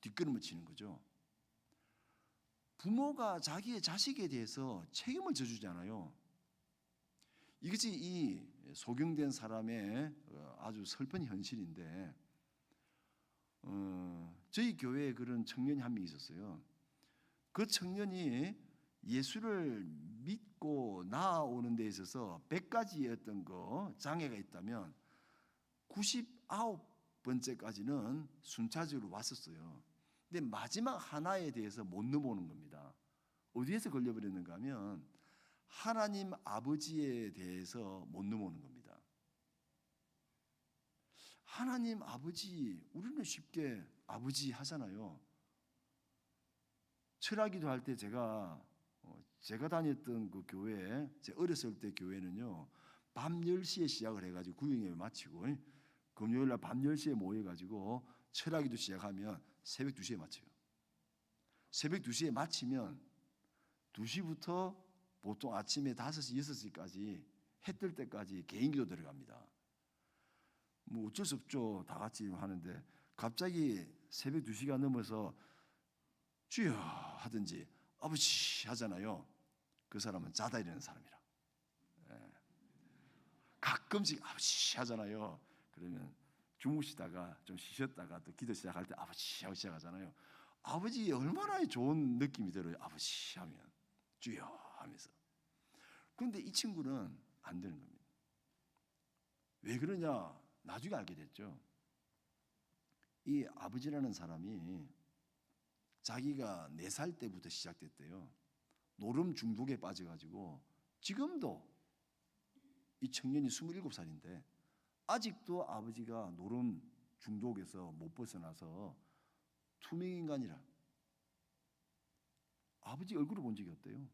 뒷걸음을 치는 거죠. 부모가 자기의 자식에 대해서 책임을 져주잖아요. 이것이 이 소경된 사람의 아주 슬픈 현실인데, 저희 교회에 그런 청년이 한 명 있었어요. 그 청년이 예수를 믿고 나아오는 데 있어서 100가지의 어떤 장애가 있다면 99번째까지는 순차적으로 왔었어요. 근데 마지막 하나에 대해서 못 넘어오는 겁니다. 어디에서 걸려버렸는가 하면 하나님 아버지에 대해서 못 넘어오는 겁니다. 하나님 아버지, 우리는 쉽게 아버지 하잖아요. 철학기도 할 때 제가 다녔던 그 교회, 제 어렸을 때 교회는요, 밤 10시에 시작을 해가지고 구역예배 마치고 금요일날 밤 10시에 모여가지고 철학기도 시작하면 새벽 2시에 마쳐요. 새벽 2시에 마치면 2시부터 보통 아침에 5시, 6시까지 해 뜰 때까지 개인기도 들어갑니다. 뭐 어쩔 수 없죠. 다 같이 하는데 갑자기 새벽 2시가 넘어서 주여 하든지 아버지 하잖아요. 그 사람은 자다 일어나는 사람이라. 가끔씩 아버지 하잖아요. 그러면 주무시다가 좀 쉬셨다가 또 기도 시작할 때 아버지 하고 시작하잖아요. 아버지 얼마나 좋은 느낌이 들어요. 아버지 하면 주여 하면서. 그런데 이 친구는 안 되는 겁니다. 왜 그러냐? 나중에 알게 됐죠. 이 아버지라는 사람이 자기가 4살 때부터 시작됐대요. 노름 중독에 빠져가지고 지금도 이 청년이 27살인데 아직도 아버지가 노름 중독에서 못 벗어나서 투명인간이라. 아버지 얼굴을 본 적이 없대요.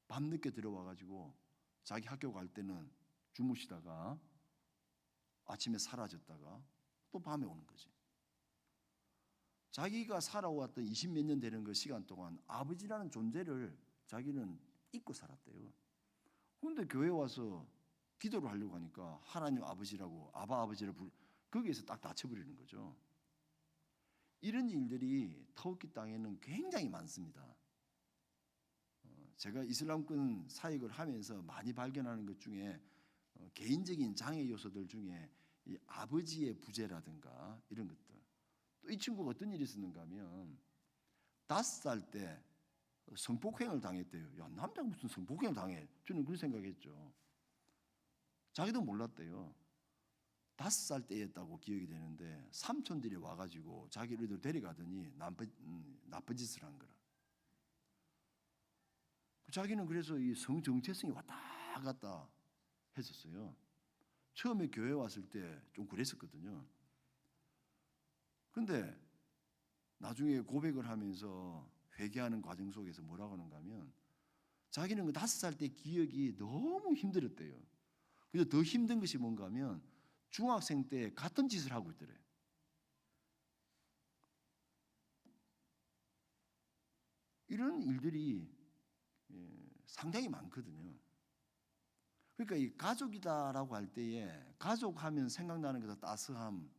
밤늦게 들어와가지고 자기 학교 갈 때는 주무시다가 아침에 사라졌다가 또 밤에 오는 거지. 자기가 살아왔던 20몇 년 되는 그 시간 동안 아버지라는 존재를 자기는 잊고 살았대요. 그런데 교회 와서 기도를 하려고 하니까 하나님 아버지라고 아바 아버지를 거기에서 딱 닫혀버리는 거죠. 이런 일들이 터키 땅에는 굉장히 많습니다. 제가 이슬람권 사역을 하면서 많이 발견하는 것 중에 개인적인 장애 요소들 중에 이 아버지의 부재라든가 이런 것들. 또 이 친구가 어떤 일이 있었는가 하면 5살 때 성폭행을 당했대요. 야, 남자가 무슨 성폭행을 당해? 저는 그런 생각했죠. 자기도 몰랐대요. 5살 때였다고 기억이 되는데 삼촌들이 와가지고 자기를 데려가더니 나쁜 짓을 한 거라. 자기는 그래서 이 성정체성이 왔다 갔다 했었어요. 처음에 교회 왔을 때 좀 그랬었거든요. 그런데 나중에 고백을 하면서 회개하는 과정 속에서 뭐라고 하는가 하면 자기는 그 5살 때 기억이 너무 힘들었대요. 그래서 더 힘든 것이 뭔가 하면 중학생 때 같은 짓을 하고 있더래. 이런 일들이 상당히 많거든요. 그러니까 이 가족이다라고 할 때에 가족 하면 생각나는 것은 따스함,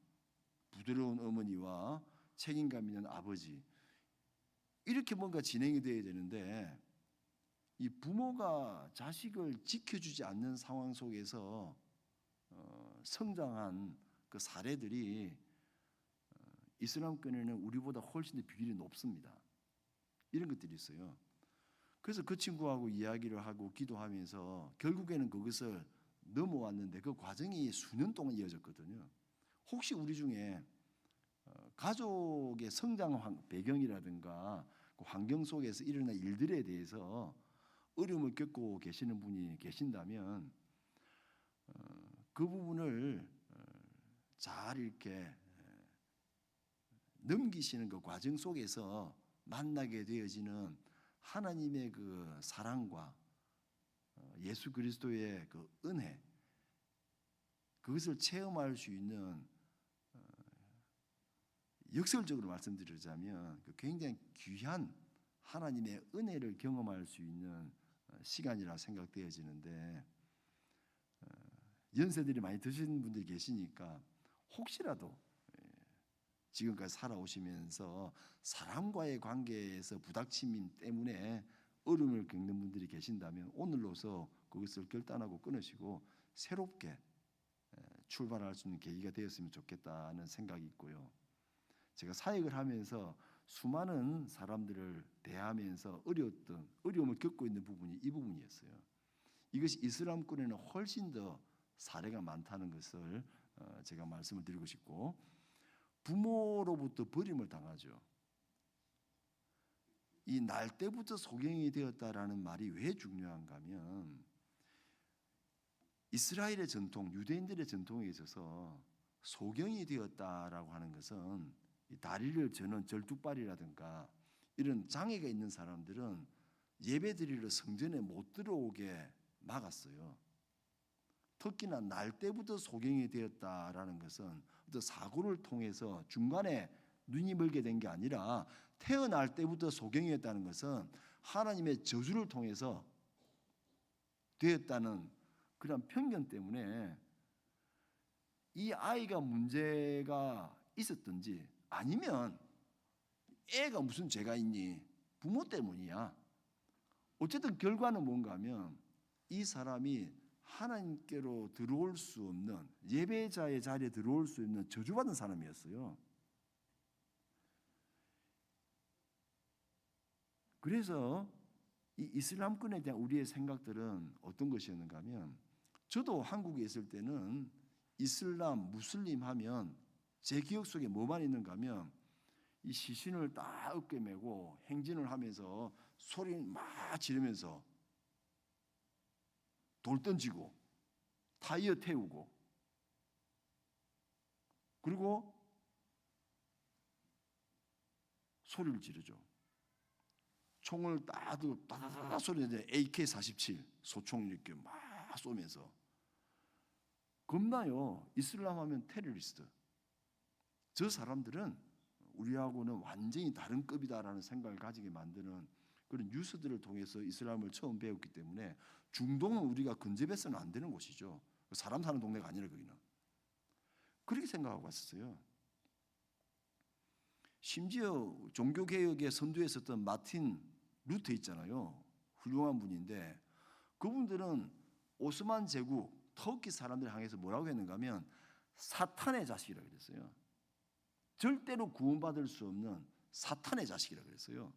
부드러운 어머니와 책임감 있는 아버지, 이렇게 뭔가 진행이 돼야 되는데 이 부모가 자식을 지켜주지 않는 상황 속에서 성장한 그 사례들이 이슬람권에는 우리보다 훨씬 더 비율이 높습니다. 이런 것들이 있어요. 그래서 그 친구하고 이야기를 하고 기도하면서 결국에는 그것을 넘어왔는데 그 과정이 수년 동안 이어졌거든요. 혹시 우리 중에 가족의 성장 배경이라든가 그 환경 속에서 일어난 일들에 대해서 어려움을 겪고 계시는 분이 계신다면 그 부분을 잘 이렇게 넘기시는 그 과정 속에서 만나게 되어지는 하나님의 그 사랑과 예수 그리스도의 그 은혜, 그것을 체험할 수 있는, 역설적으로 말씀드리자면 굉장히 귀한 하나님의 은혜를 경험할 수 있는 시간이라 생각되어지는데, 연세들이 많이 드신 분들이 계시니까 혹시라도 지금까지 살아오시면서 사람과의 관계에서 부닥침 때문에 어려움을 겪는 분들이 계신다면 오늘로서 그것을 결단하고 끊으시고 새롭게 출발할 수 있는 계기가 되었으면 좋겠다는 생각이 있고요. 제가 사역을 하면서 수많은 사람들을 대하면서 어려움을 겪고 있는 부분이 이 부분이었어요. 이것이 이슬람권에는 훨씬 더 사례가 많다는 것을 제가 말씀을 드리고 싶고, 부모로부터 버림을 당하죠. 이 날 때부터 소경이 되었다라는 말이 왜 중요한가 하면 이스라엘의 전통, 유대인들의 전통에 있어서 소경이 되었다라고 하는 것은 다리를 저는 절뚝발이라든가 이런 장애가 있는 사람들은 예배드리러 성전에 못 들어오게 막았어요. 특히나 날 때부터 소경이 되었다라는 것은 어떤 사고를 통해서 중간에 눈이 멀게 된 게 아니라 태어날 때부터 소경이었다는 것은 하나님의 저주를 통해서 되었다는 그런 편견 때문에 이 아이가 문제가 있었든지 아니면 애가 무슨 죄가 있니? 부모 때문이야. 어쨌든 결과는 뭔가 하면 이 사람이 하나님께로 들어올 수 없는, 예배자의 자리에 들어올 수 있는 저주받은 사람이었어요. 그래서 이 이슬람권에 대한 우리의 생각들은 어떤 것이었는가 하면, 저도 한국에 있을 때는 이슬람, 무슬림 하면 제 기억 속에 뭐만 있는가 하면 이 시신을 딱 어깨 메고 행진을 하면서 소리 막 지르면서 돌 던지고 타이어 태우고, 그리고 소리를 지르죠. 총을 따다다다 소리 이제 AK-47 소총 이렇게 막 쏘면서 겁나요. 이슬람 하면 테러리스트. 저 사람들은 우리하고는 완전히 다른 급이다라는 생각을 가지게 만드는 그런 뉴스들을 통해서 이슬람을 처음 배웠기 때문에 중동은 우리가 근접해서는 안 되는 곳이죠. 사람 사는 동네가 아니라 거기는. 그렇게 생각하고 왔었어요. 심지어 종교개혁의 선두에 섰던 마틴 루터 있잖아요. 훌륭한 분인데 그분들은 오스만 제국, 터키 사람들 향해서 뭐라고 했는가 하면 사탄의 자식이라고 그랬어요. 절대로 구원받을 수 없는 사탄의 자식이라고 그랬어요.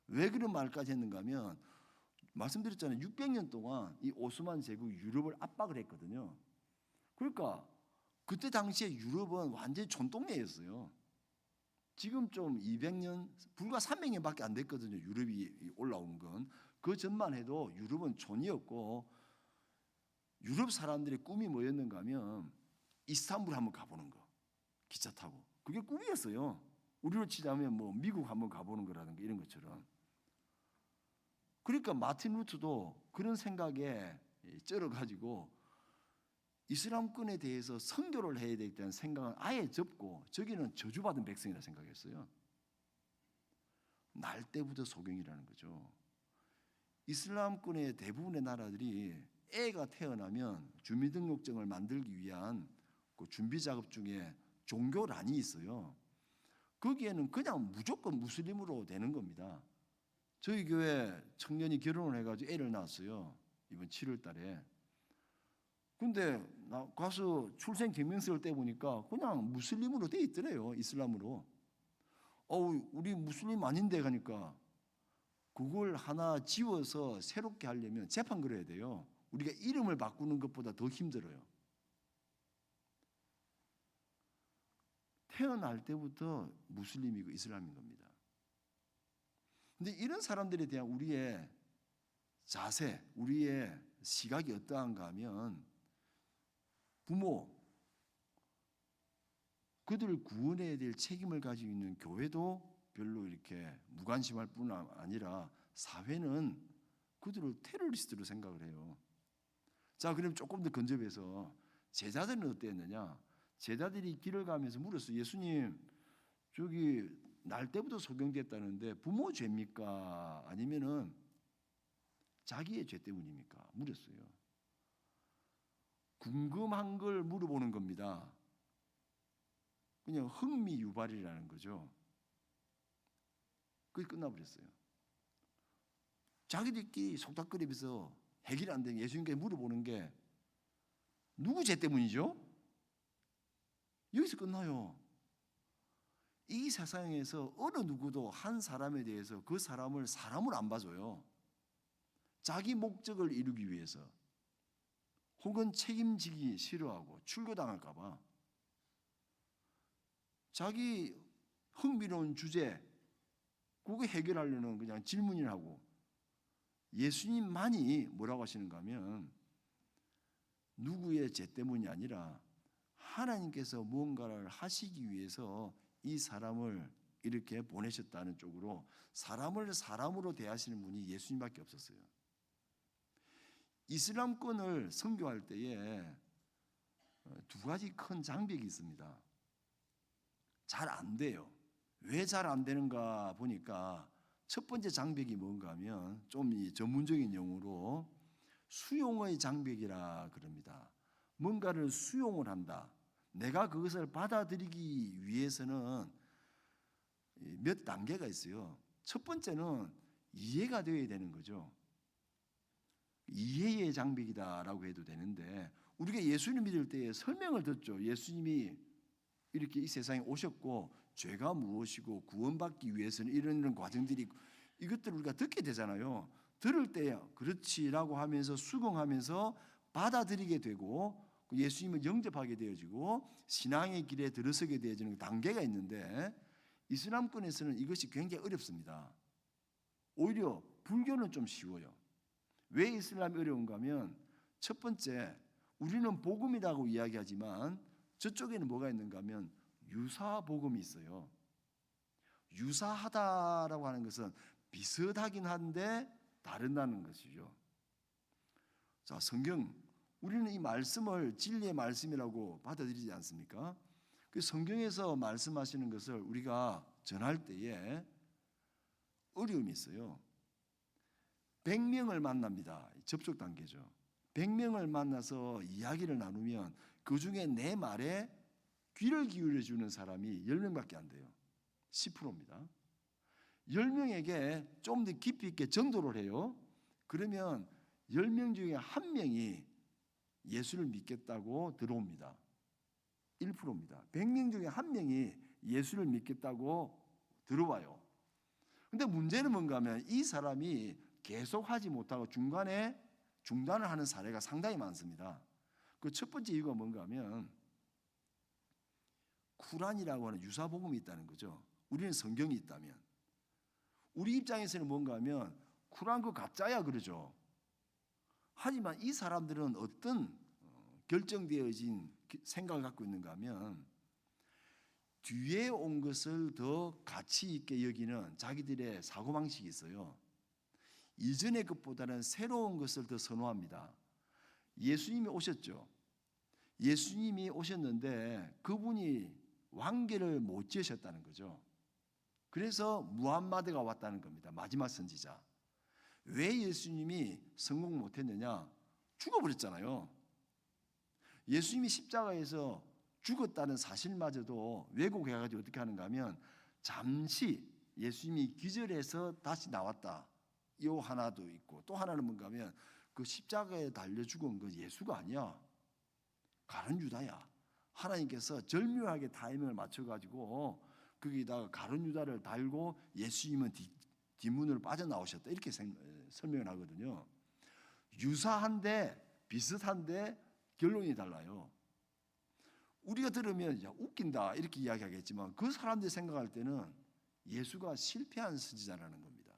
왜 그런 말까지 했는가 하면 말씀드렸잖아요. 600년 동안 이 오스만 제국이 유럽을 압박을 했거든요. 그러니까 그때 당시에 유럽은 완전히 촌동네였어요. 지금 좀 200년, 불과 300년밖에 안 됐거든요. 유럽이 올라온 건. 그 전만 해도 유럽은 촌이었고 유럽 사람들의 꿈이 뭐였는가 하면 이스탄불 한번 가보는 거. 기차 타고. 그게 꿈이었어요. 우리로 치자면 뭐 미국 한번 가보는 거라든가 이런 것처럼. 그러니까 마틴 루터도 그런 생각에 쩔어가지고 이슬람권에 대해서 선교를 해야 되겠다는 생각은 아예 접고 저기는 저주받은 백성이라 생각했어요. 날 때부터 소경이라는 거죠. 이슬람권의 대부분의 나라들이 애가 태어나면 주민등록증을 만들기 위한 그 준비 작업 중에 종교란이 있어요. 거기에는 그냥 무조건 무슬림으로 되는 겁니다. 저희 교회 청년이 결혼을 해가지고 애를 낳았어요. 이번 7월 달에. 근데 가서 출생 증명서를 떼보니까 그냥 무슬림으로 돼 있더래요. 이슬람으로. 우리 무슬림 아닌데 가니까 그걸 하나 지워서 새롭게 하려면 재판 걸어야 돼요. 우리가 이름을 바꾸는 것보다 더 힘들어요. 태어날 때부터 무슬림이고 이슬람인 겁니다. 근데 이런 사람들에 대한 우리의 자세, 우리의 시각이 어떠한가 하면 부모, 그들을 구원해야 될 책임을 가지고 있는 교회도 별로 이렇게 무관심할 뿐 아니라 사회는 그들을 테러리스트로 생각을 해요. 자, 그럼 조금 더 근접해서 제자들은 어땠느냐? 제자들이 길을 가면서 물었어요. 예수님, 저기 날 때부터 소경됐다는데 부모 죄입니까? 아니면은 자기의 죄 때문입니까? 물었어요. 궁금한 걸 물어보는 겁니다. 그냥 흥미 유발이라는 거죠. 그게 끝나버렸어요. 자기들끼리 속닥거리면서 해결이 안 되는 예수님께 물어보는 게 누구 죄 때문이죠? 여기서 끝나요. 이 세상에서 어느 누구도 한 사람에 대해서 그 사람을 사람으로 안 봐줘요. 자기 목적을 이루기 위해서 혹은 책임지기 싫어하고 출교당할까 봐 자기 흥미로운 주제 그거 해결하려는 그냥 질문을 하고 예수님만이 뭐라고 하시는가 하면 누구의 죄 때문이 아니라 하나님께서 무언가를 하시기 위해서 이 사람을 이렇게 보내셨다는 쪽으로 사람을 사람으로 대하시는 분이 예수님밖에 없었어요. 이슬람권을 선교할 때에 두 가지 큰 장벽이 있습니다. 잘 안 돼요. 왜 잘 안 되는가 보니까 첫 번째 장벽이 뭔가 하면 좀 전문적인 용어로 수용의 장벽이라 그럽니다. 뭔가를 수용을 한다. 내가 그것을 받아들이기 위해서는 몇 단계가 있어요. 첫 번째는 이해가 되어야 되는 거죠. 이해의 장벽이다라고 해도 되는데, 우리가 예수님 믿을 때에 설명을 듣죠. 예수님이 이렇게 이 세상에 오셨고 죄가 무엇이고 구원받기 위해서는 이런 과정들이 있고, 이것들을 우리가 듣게 되잖아요. 들을 때 그렇지라고 하면서 수긍하면서 받아들이게 되고 예수님을 영접하게 되어지고 신앙의 길에 들어서게 되어지는 단계가 있는데, 이슬람권에서는 이것이 굉장히 어렵습니다. 오히려 불교는 좀 쉬워요. 왜 이슬람이 어려운가 하면, 첫 번째, 우리는 복음이라고 이야기하지만 저쪽에는 뭐가 있는가 하면 유사복음이 있어요. 유사하다라고 하는 것은 비슷하긴 한데 다른다는 것이죠. 자, 성경, 우리는 이 말씀을 진리의 말씀이라고 받아들이지 않습니까? 그 성경에서 말씀하시는 것을 우리가 전할 때에 어려움이 있어요. 100명을 만납니다. 접촉 단계죠. 100명을 만나서 이야기를 나누면 그 중에 내 말에 귀를 기울여 주는 사람이 10명밖에 안 돼요. 10%입니다. 10명에게 좀 더 깊이 있게 전도를 해요. 그러면 10명 중에 1명이 예수를 믿겠다고 들어옵니다. 1%입니다. 100명 중에 1명이 예수를 믿겠다고 들어와요. 근데 문제는 뭔가 하면 이 사람이 계속 하지 못하고 중간에 중단을 하는 사례가 상당히 많습니다. 그 첫 번째 이유가 뭔가 하면 쿠란이라고 하는 유사복음이 있다는 거죠. 우리는 성경이 있다면, 우리 입장에서는 뭔가 하면 쿠란 그 가짜야 그러죠. 하지만 이 사람들은 어떤 결정되어진 생각을 갖고 있는가 하면, 뒤에 온 것을 더 가치 있게 여기는 자기들의 사고방식이 있어요. 이전의 것보다는 새로운 것을 더 선호합니다. 예수님이 오셨죠. 예수님이 오셨는데 그분이 왕계를 못 지으셨다는 거죠. 그래서 무함마드가 왔다는 겁니다. 마지막 선지자. 왜 예수님이 성공 못했느냐? 죽어버렸잖아요. 예수님이 십자가에서 죽었다는 사실마저도 왜곡해가지고 어떻게 하는가 하면, 잠시 예수님이 기절해서 다시 나왔다, 요 하나도 있고, 또 하나는 뭔가 하면 그 십자가에 달려 죽은 거 예수가 아니야. 가룟 유다야. 하나님께서 절묘하게 타이밍을 맞춰가지고 거기다가 가룟 유다를 달고 예수님은 뒷문으로 빠져나오셨다, 이렇게 설명을 하거든요. 유사한데 비슷한데 결론이 달라요. 우리가 들으면 야, 웃긴다 이렇게 이야기하겠지만, 그 사람들이 생각할 때는 예수가 실패한 선지자라는 겁니다.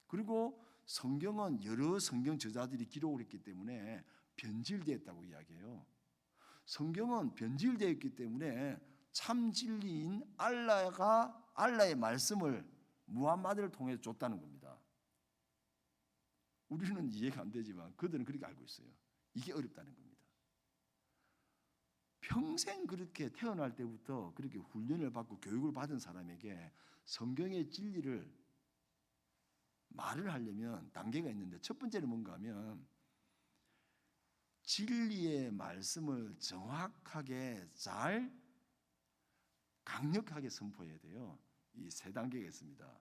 그리고 성경은 여러 성경 저자들이 기록을 했기 때문에 변질되었다고 이야기해요. 성경은 변질되어 있기 때문에 참 진리인 알라가 알라의 말씀을 무함마드를 통해 줬다는 겁니다. 우리는 이해가 안 되지만 그들은 그렇게 알고 있어요. 이게 어렵다는 겁니다. 평생 그렇게 태어날 때부터 그렇게 훈련을 받고 교육을 받은 사람에게 성경의 진리를 말을 하려면 단계가 있는데, 첫 번째는 뭔가 하면 진리의 말씀을 정확하게 잘 강력하게 선포해야 돼요. 이 세 단계가 있습니다.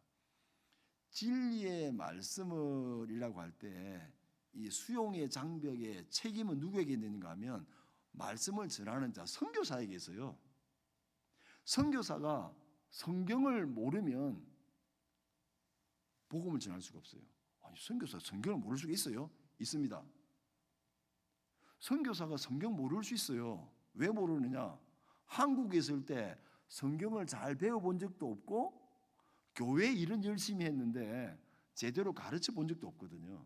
진리의 말씀을이라고 할 때 이 수용의 장벽의 책임은 누구에게 있는가 하면, 말씀을 전하는 자, 선교사에게 있어요. 선교사가 성경을 모르면 복음을 전할 수가 없어요. 아니, 선교사 성경을 모를 수가 있어요? 있습니다. 선교사가 성경 모를 수 있어요. 왜 모르느냐? 한국에 있을 때 성경을 잘 배워본 적도 없고 교회 일은 열심히 했는데 제대로 가르쳐 본 적도 없거든요.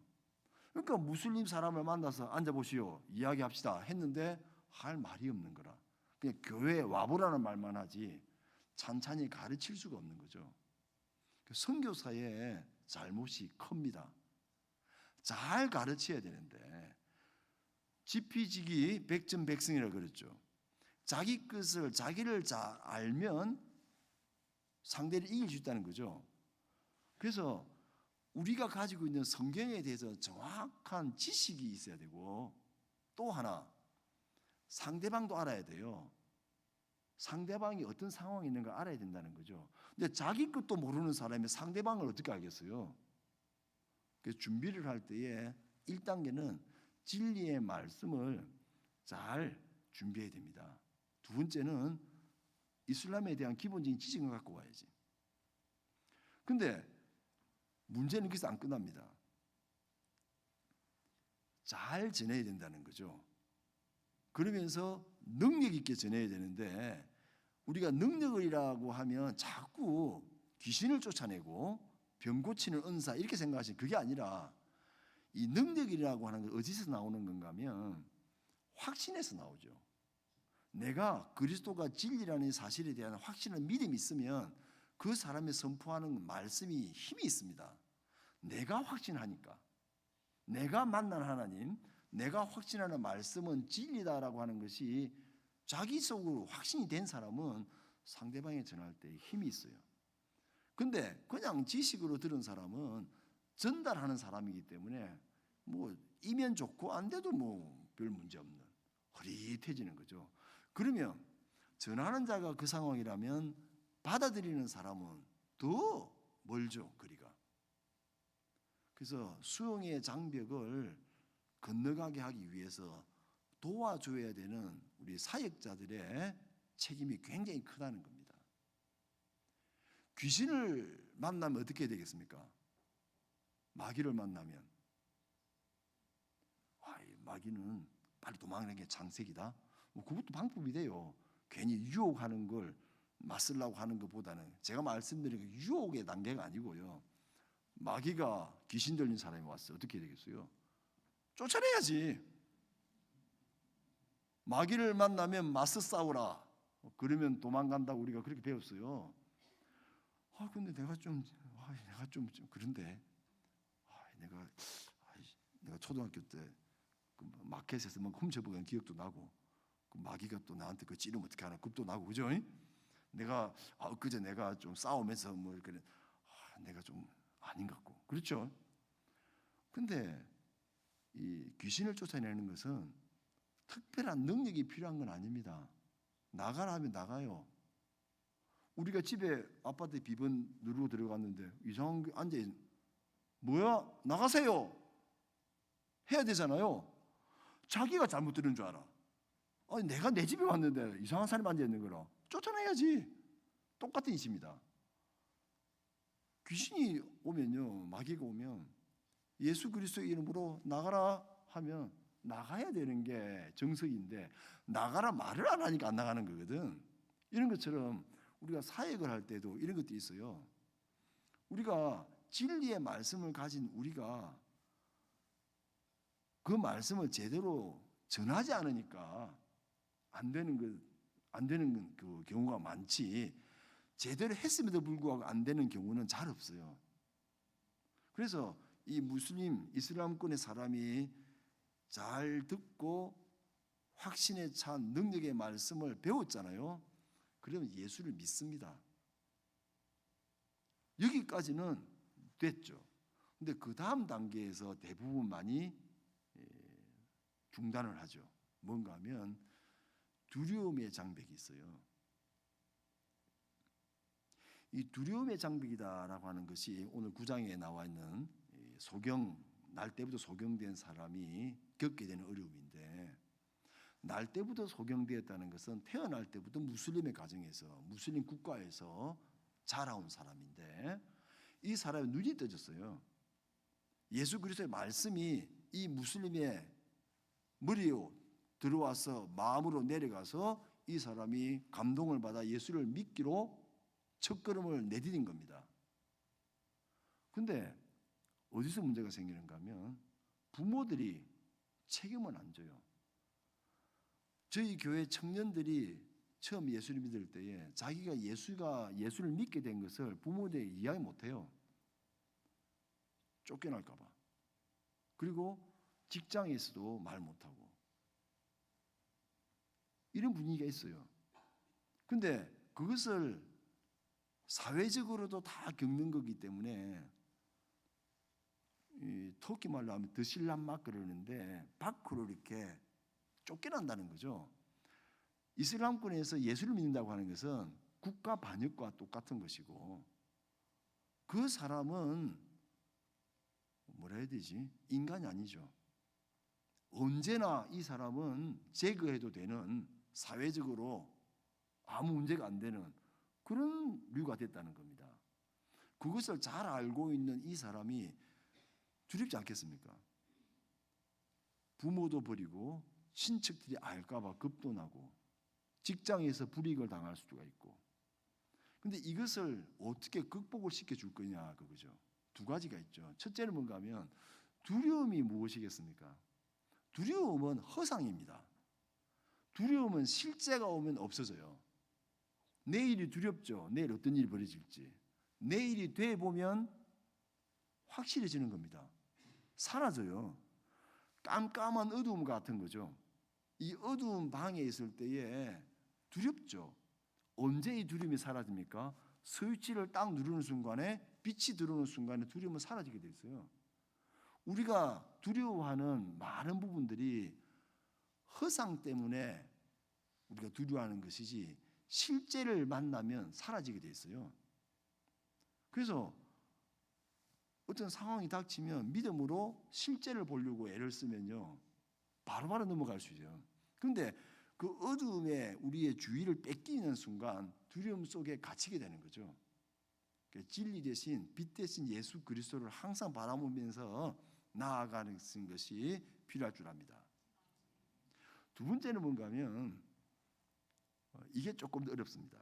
그러니까 무슬림 사람을 만나서 앉아보시오, 이야기합시다 했는데 할 말이 없는 거라. 그냥 교회에 와보라는 말만 하지 찬찬히 가르칠 수가 없는 거죠. 선교사의 잘못이 큽니다. 잘 가르쳐야 되는데, 지피지기 백전백승이라고 그랬죠. 자기 것을, 자기를 잘 알면 상대를 이길 수 있다는 거죠. 그래서 우리가 가지고 있는 성경에 대해서 정확한 지식이 있어야 되고, 또 하나 상대방도 알아야 돼요. 상대방이 어떤 상황에 있는가 알아야 된다는 거죠. 근데 자기 것도 모르는 사람이 상대방을 어떻게 알겠어요? 그래서 준비를 할 때에 1단계는 진리의 말씀을 잘 준비해야 됩니다. 두 번째는 이슬람에 대한 기본적인 지식을 갖고 와야지. 근데 문제는 거기서 안 끝납니다. 잘 전해야 된다는 거죠. 그러면서 능력 있게 전해야 되는데, 우리가 능력이라고 하면 자꾸 귀신을 쫓아내고 병 고치는 은사 이렇게 생각하시는, 그게 아니라 이 능력이라고 하는 건 어디서 나오는 건가 하면 확신에서 나오죠. 내가 그리스도가 진리라는 사실에 대한 확신을 믿음이 있으면 그 사람이 선포하는 말씀이 힘이 있습니다. 내가 확신하니까, 내가 만난 하나님, 내가 확신하는 말씀은 진리다라고 하는 것이 자기 속으로 확신이 된 사람은 상대방에 전할 때 힘이 있어요. 근데 그냥 지식으로 들은 사람은 전달하는 사람이기 때문에 뭐 이면 좋고 안 돼도 뭐 별 문제 없는, 흐릿해지는 거죠. 그러면 전하는 자가 그 상황이라면 받아들이는 사람은 더 멀죠, 거리가. 그래서 수용의 장벽을 건너가게 하기 위해서 도와줘야 되는 우리 사역자들의 책임이 굉장히 크다는 겁니다. 귀신을 만나면 어떻게 되겠습니까? 마귀를 만나면, 마귀는 빨리 도망가는 게 장색이다, 뭐 그것도 방법이 돼요. 괜히 유혹하는 걸 맞으려고 하는 것보다는, 제가 말씀드린 게 유혹의 단계가 아니고요, 마귀가 귀신 들린 사람이 왔어요. 어떻게 되겠어요? 쫓아내야지. 마귀를 만나면 맞서 싸우라, 그러면 도망간다고 우리가 그렇게 배웠어요. 근데 내가 좀 그런데, 내가 초등학교 때 그 마켓에서 막 훔쳐보는 기억도 나고, 그 마귀가 또 나한테 그 찌르면 어떻게 하나 겁도 나고, 그죠? 내가 엊그제 내가 좀 싸우면서 뭐 이렇게 내가 좀 아닌 것 같고, 그렇죠? 근데 이 귀신을 쫓아내는 것은 특별한 능력이 필요한 건 아닙니다. 나가라 하면 나가요. 우리가 집에 아파트 비번 누르고 들어갔는데 이상한 게 앉아있는, 뭐야? 나가세요 해야 되잖아요. 자기가 잘못 들은 줄 알아. 내가 내 집에 왔는데 이상한 사람이 앉아있는 거라 쫓아내야지. 똑같은 이치입니다. 귀신이 오면요, 마귀가 오면 예수 그리스도의 이름으로 나가라 하면 나가야 되는 게 정석인데, 나가라 말을 안 하니까 안 나가는 거거든. 이런 것처럼 우리가 사역을 할 때도 이런 것도 있어요. 우리가 진리의 말씀을 가진 우리가 그 말씀을 제대로 전하지 않으니까 안 되는 그 경우가 많지, 제대로 했음에도 불구하고 안 되는 경우는 잘 없어요. 그래서 이 무슬림 이슬람권의 사람이 잘 듣고 확신에 찬 능력의 말씀을 배웠잖아요. 그러면 예수를 믿습니다. 여기까지는 됐죠. 근데 그 다음 단계에서 대부분 많이 중단을 하죠. 뭔가 하면 두려움의 장벽이 있어요. 이 두려움의 장벽이다라고 하는 것이 오늘 9장에 나와 있는 날 때부터 소경된 사람이 겪게 되는 어려움인데, 날 때부터 소경되었다는 것은 태어날 때부터 무슬림의 가정에서, 무슬림 국가에서 자라온 사람인데, 이 사람의 눈이 떠졌어요. 예수 그리스도의 말씀이 이 무슬림의 머리에 들어와서 마음으로 내려가서 이 사람이 감동을 받아 예수를 믿기로 첫걸음을 내디딘 겁니다. 근데 어디서 문제가 생기는가 하면 부모들이 책임을 안 져요. 저희 교회 청년들이 처음 예수를 믿을 때에 자기가 예수를 믿게 된 것을 부모들에게 이야기 못해요. 쫓겨날까 봐. 그리고 직장에서도 말 못하고, 이런 분위기가 있어요. 근데 그것을 사회적으로도 다 겪는 거기 때문에 이 터키 말로 하면 드실란막 그러는데 밖으로 이렇게 쫓겨난다는 거죠. 이슬람권에서 예수를 믿는다고 하는 것은 국가 반역과 똑같은 것이고, 그 사람은 뭐라 해야 되지? 인간이 아니죠. 언제나 이 사람은 제거해도 되는, 사회적으로 아무 문제가 안 되는 그런 류가 됐다는 겁니다. 그것을 잘 알고 있는 이 사람이 두렵지 않겠습니까? 부모도 버리고 친척들이 알까 봐 겁도 나고 직장에서 불이익을 당할 수가 있고. 근데 이것을 어떻게 극복을 시켜줄 거냐, 그거죠. 두 가지가 있죠. 첫째는 뭔가 하면 두려움이 무엇이겠습니까? 두려움은 허상입니다. 두려움은 실제가 오면 없어져요. 내일이 두렵죠. 내일 어떤 일이 벌어질지. 내일이 돼 보면 확실해지는 겁니다. 사라져요. 깜깜한 어두움 같은 거죠. 이 어두운 방에 있을 때에 두렵죠. 언제 이 두려움이 사라집니까? 스위치를 딱 누르는 순간에, 빛이 들어오는 순간에 두려움은 사라지게 돼 있어요. 우리가 두려워하는 많은 부분들이 허상 때문에 우리가 두려워하는 것이지, 실제를 만나면 사라지게 돼 있어요. 그래서 어떤 상황이 닥치면 믿음으로 실제를 보려고 애를 쓰면요, 바로바로 넘어갈 수 있어요. 그런데 그 어두움에 우리의 주의를 뺏기는 순간 두려움 속에 갇히게 되는 거죠. 진리 대신, 빛 대신 예수 그리스도를 항상 바라보면서 나아가는 것이 필요할 줄 압니다. 두 번째는 뭔가 하면 이게 조금 더 어렵습니다.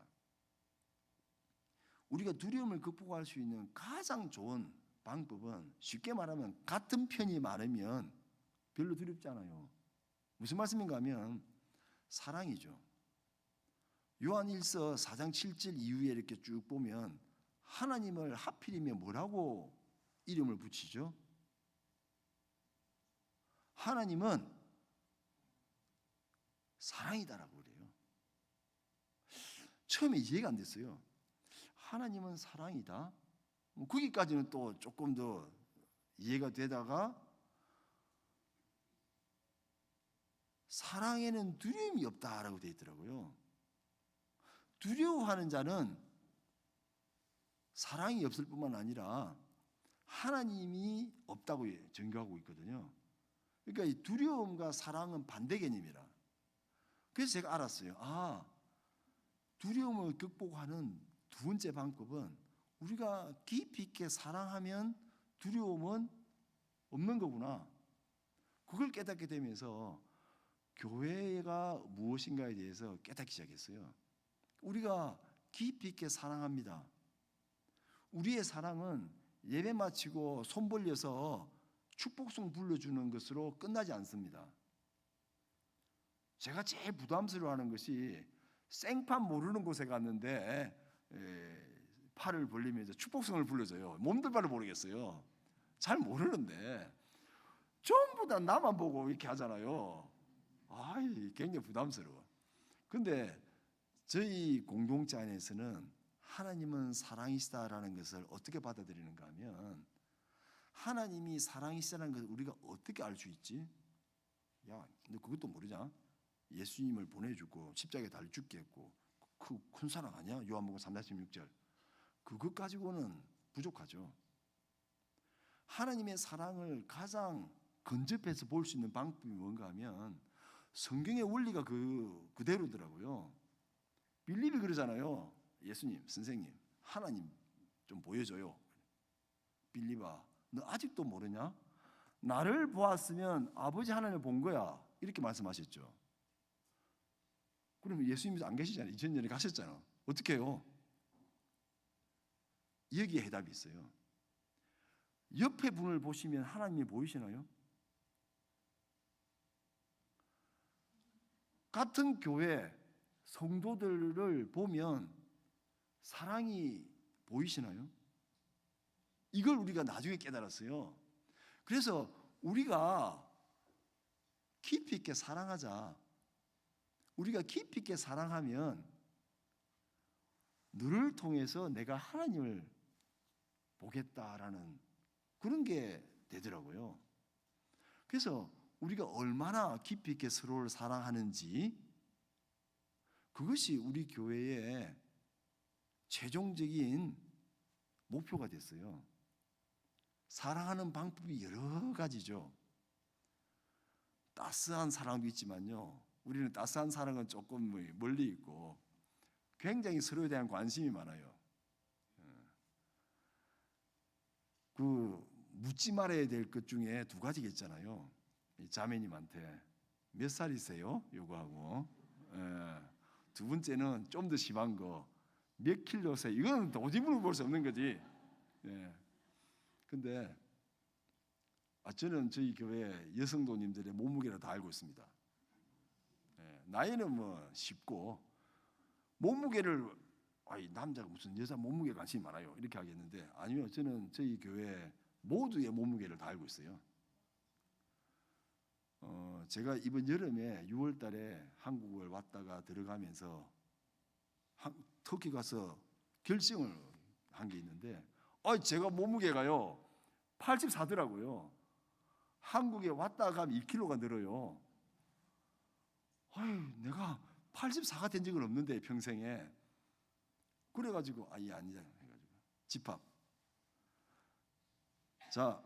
우리가 두려움을 극복할 수 있는 가장 좋은 방법은, 쉽게 말하면 같은 편이 많으면 별로 두렵지 않아요. 무슨 말씀인가 하면 사랑이죠. 요한일서 4장 7절 이후에 이렇게 쭉 보면 하나님을 하필이면 뭐라고 이름을 붙이죠? 하나님은 사랑이다라고 그래요. 처음에 이해가 안 됐어요. 하나님은 사랑이다. 거기까지는 또 조금 더 이해가 되다가, 사랑에는 두려움이 없다라고 되어 있더라고요. 두려워하는 자는 사랑이 없을 뿐만 아니라 하나님이 없다고 증거하고 있거든요. 그러니까 이 두려움과 사랑은 반대 개념이라. 그래서 제가 알았어요. 두려움을 극복하는 두 번째 방법은 우리가 깊이 있게 사랑하면 두려움은 없는 거구나. 그걸 깨닫게 되면서 교회가 무엇인가에 대해서 깨닫기 시작했어요. 우리가 깊이 있게 사랑합니다. 우리의 사랑은 예배 마치고 손 벌려서 축복송 불러주는 것으로 끝나지 않습니다. 제가 제일 부담스러워하는 것이, 생판 모르는 곳에 갔는데 팔을 벌리면서 축복송을 불러줘요. 몸들 바를 모르겠어요. 잘 모르는데 전부 다 나만 보고 이렇게 하잖아요. 굉장히 부담스러워. 근데 저희 공동체 안에서는 하나님은 사랑이시다라는 것을 어떻게 받아들이는가 하면, 하나님이 사랑이시다는 것을 우리가 어떻게 알 수 있지? 야, 너 그것도 모르냐? 예수님을 보내주고 십자가에 달려 죽게 했고 그 큰 사랑 아니야? 요한복음 3:16절. 그것 가지고는 부족하죠. 하나님의 사랑을 가장 근접해서 볼 수 있는 방법이 뭔가 하면 성경의 원리가 그대로더라고요. 빌립이 그러잖아요. 예수님, 선생님, 하나님 좀 보여줘요. 빌립아, 너 아직도 모르냐? 나를 보았으면 아버지 하나님을 본 거야. 이렇게 말씀하셨죠. 그러면 예수님이 안 계시잖아요. 2000년에 가셨잖아. 어떻게 해요? 여기에 해답이 있어요. 옆에 분을 보시면 하나님이 보이시나요? 같은 교회 성도들을 보면 사랑이 보이시나요? 이걸 우리가 나중에 깨달았어요. 그래서 우리가 깊이 있게 사랑하자. 우리가 깊이 있게 사랑하면 너를 통해서 내가 하나님을 보겠다라는 그런 게 되더라고요. 그래서 우리가 얼마나 깊이 있게 서로를 사랑하는지, 그것이 우리 교회의 최종적인 목표가 됐어요. 사랑하는 방법이 여러 가지죠. 따스한 사랑도 있지만요, 우리는 따스한 사랑은 조금 멀리 있고 굉장히 서로에 대한 관심이 많아요. 그 묻지 말아야 될 것 중에 두 가지가 있잖아요. 자매님한테 몇 살이세요? 요거하고, 두 번째는 좀 더 심한 거, 몇 킬로세요? 이건 도저히 물어볼 수 없는 거지. 근데 저는 저희 교회 여성도님들의 몸무게를 다 알고 있습니다. 나이는 뭐 쉽고, 몸무게를 남자가 무슨 여자 몸무게 관심이 많아요 이렇게 하겠는데, 아니요, 저는 저희 교회 모두의 몸무게를 다 알고 있어요. 제가 이번 여름에 6월 달에 한국을 왔다가 들어가면서 터키 가서 결정을 한 게 있는데, 제가 몸무게가요 84더라고요. 한국에 왔다가 가면 2kg가 늘어요. 내가 84가 된 적은 없는데 평생에. 그래가지고 아니다 해가지고 집합. 자,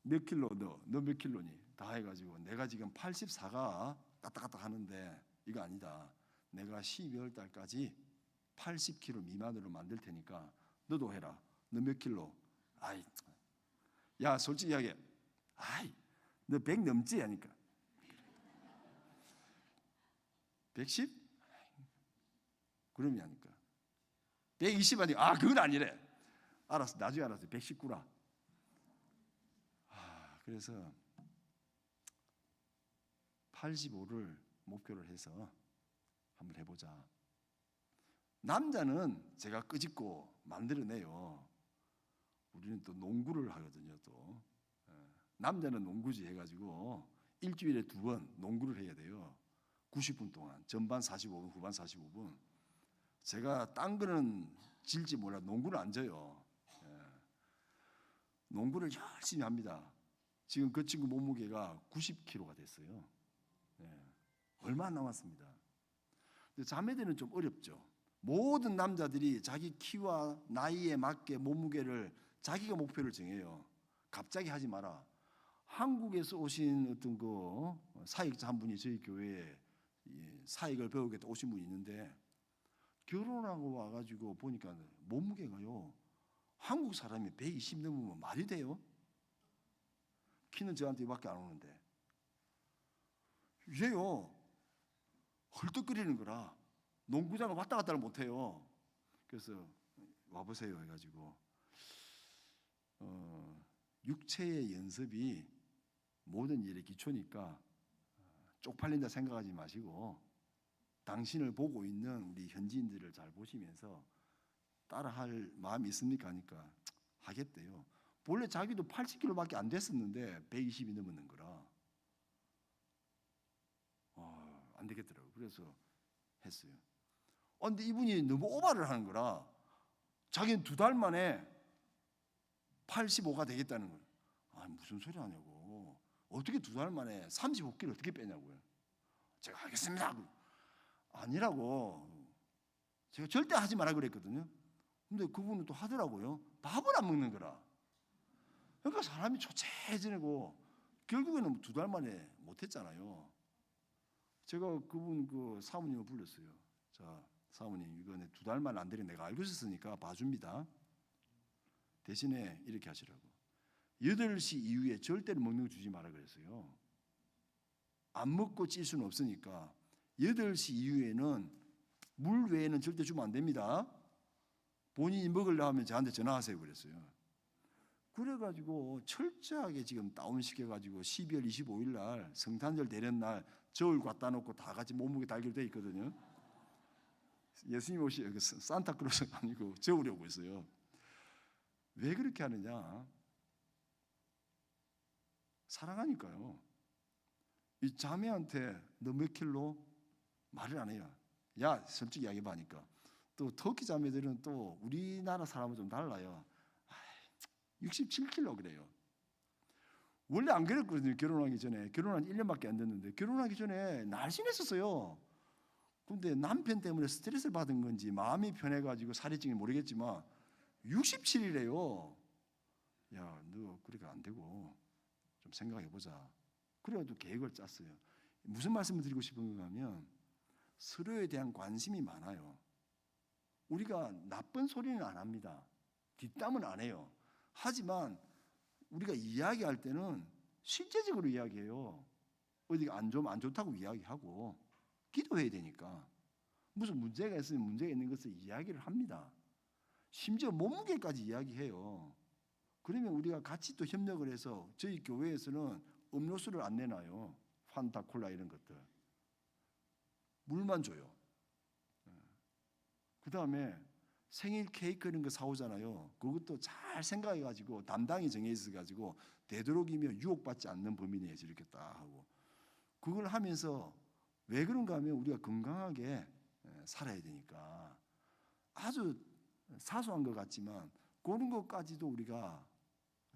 몇 킬로 너 몇 킬로니? 다 해가지고 내가 지금 84가 까딱까딱 하는데 이거 아니다. 내가 12월 달까지 80kg 미만으로 만들 테니까 너도 해라. 너 몇 킬로? 야, 솔직히 하게. 너 100 넘지 하니까. 110? 그럼이 하니까. 120 하니까 그건 아니래. 알았어. 나중에 알았어요. 119라. 그래서 85를 목표를 해서 한번 해보자. 남자는 제가 끄집고 만들어내요. 우리는 또 농구를 하거든요. 또 남자는 농구지 해가지고 일주일에 2번 농구를 해야 돼요. 90분 동안, 전반 45분, 후반 45분. 제가 딴 거는 질지 몰라 농구를 안 져요. 농구를 열심히 합니다. 지금 그 친구 몸무게가 90kg가 됐어요. 얼마 안 남았습니다. 근데 자매들은 좀 어렵죠. 모든 남자들이 자기 키와 나이에 맞게 몸무게를 자기가 목표를 정해요. 갑자기 하지 마라. 한국에서 오신 어떤 그 사역자 한 분이 저희 교회에 사역을 배우겠다 오신 분이 있는데, 결혼하고 와가지고 보니까 몸무게가요, 한국 사람이 120 넘으면 말이 돼요? 키는 저한테 이밖에 안 오는데 이제요 헐떡거리는 거라 농구장을 왔다 갔다를 못해요. 그래서 와보세요 해가지고 육체의 연습이 모든 일의 기초니까 쪽팔린다 생각하지 마시고 당신을 보고 있는 우리 현지인들을 잘 보시면서 따라할 마음이 있습니까 하니까 하겠대요. 원래 자기도 80kg밖에 안 됐었는데 120이 넘는 거라 안 되겠더라고요. 그래서 했어요. 근데 이분이 너무 오바를 하는 거라 자기는 2달 만에 85가 되겠다는 거예요. 무슨 소리 하냐고. 어떻게 2달 만에 35kg 어떻게 빼냐고요. 제가 알겠습니다. 아니라고. 제가 절대 하지 마라 그랬거든요. 근데 그분은 또 하더라고요. 밥을 안 먹는 거라. 그러니까 사람이 초췌해지고 결국에는 2달 만에 못했잖아요. 제가 그분 그 사모님을 불렀어요. 자, 사모님 이거는 2달 만에 안 되니 내가 알고 있었으니까 봐줍니다. 대신에 이렇게 하시라고. 8시 이후에 절대로 먹는 거 주지 마라 그랬어요. 안 먹고 찔 수는 없으니까 8시 이후에는 물 외에는 절대 주면 안 됩니다. 본인이 먹으려고 하면 저한테 전화하세요 그랬어요. 그래가지고 철저하게 지금 다운시켜가지고 12월 25일 날 성탄절 대련 날 저울 갖다 놓고 다 같이 몸무게 달기로 돼 있거든요. 예수님 오시 산타크로스가 아니고 저울이 오고 있어요. 왜 그렇게 하느냐? 사랑하니까요. 이 자매한테 너 몇 킬로? 말을 안 해요. 야, 솔직히 이야기해 봐니까. 또 터키 자매들은 또 우리나라 사람은 좀 달라요. 67kg 그래요. 원래 안 그랬거든요. 결혼하기 전에. 결혼한 1년밖에 안 됐는데 결혼하기 전에 날씬했었어요. 근데 남편 때문에 스트레스를 받은 건지 마음이 편해가지고 살이 찐지 모르겠지만 67이래요. 야, 너 그렇게 안 되고 좀 생각해보자. 그래가지고 계획을 짰어요. 무슨 말씀을 드리고 싶은가 하면 서로에 대한 관심이 많아요. 우리가 나쁜 소리는 안 합니다. 뒷담은 안 해요. 하지만 우리가 이야기할 때는 실제적으로 이야기해요. 어디가 안 좋으면 안 좋다고 이야기하고 기도해야 되니까 무슨 문제가 있으면 문제가 있는 것을 이야기를 합니다. 심지어 몸무게까지 이야기해요. 그러면 우리가 같이 또 협력을 해서 저희 교회에서는 음료수를 안 내놔요. 판타, 콜라 이런 것들. 물만 줘요. 그 다음에 생일 케이크 이런 거 사오잖아요. 그것도 잘 생각해가지고 담당이 정해 있어가지고 되도록이면 유혹받지 않는 범위 내에서 이렇게 딱 하고 그걸 하면서 왜 그런가 하면 우리가 건강하게 살아야 되니까 아주 사소한 것 같지만 그런 것까지도 우리가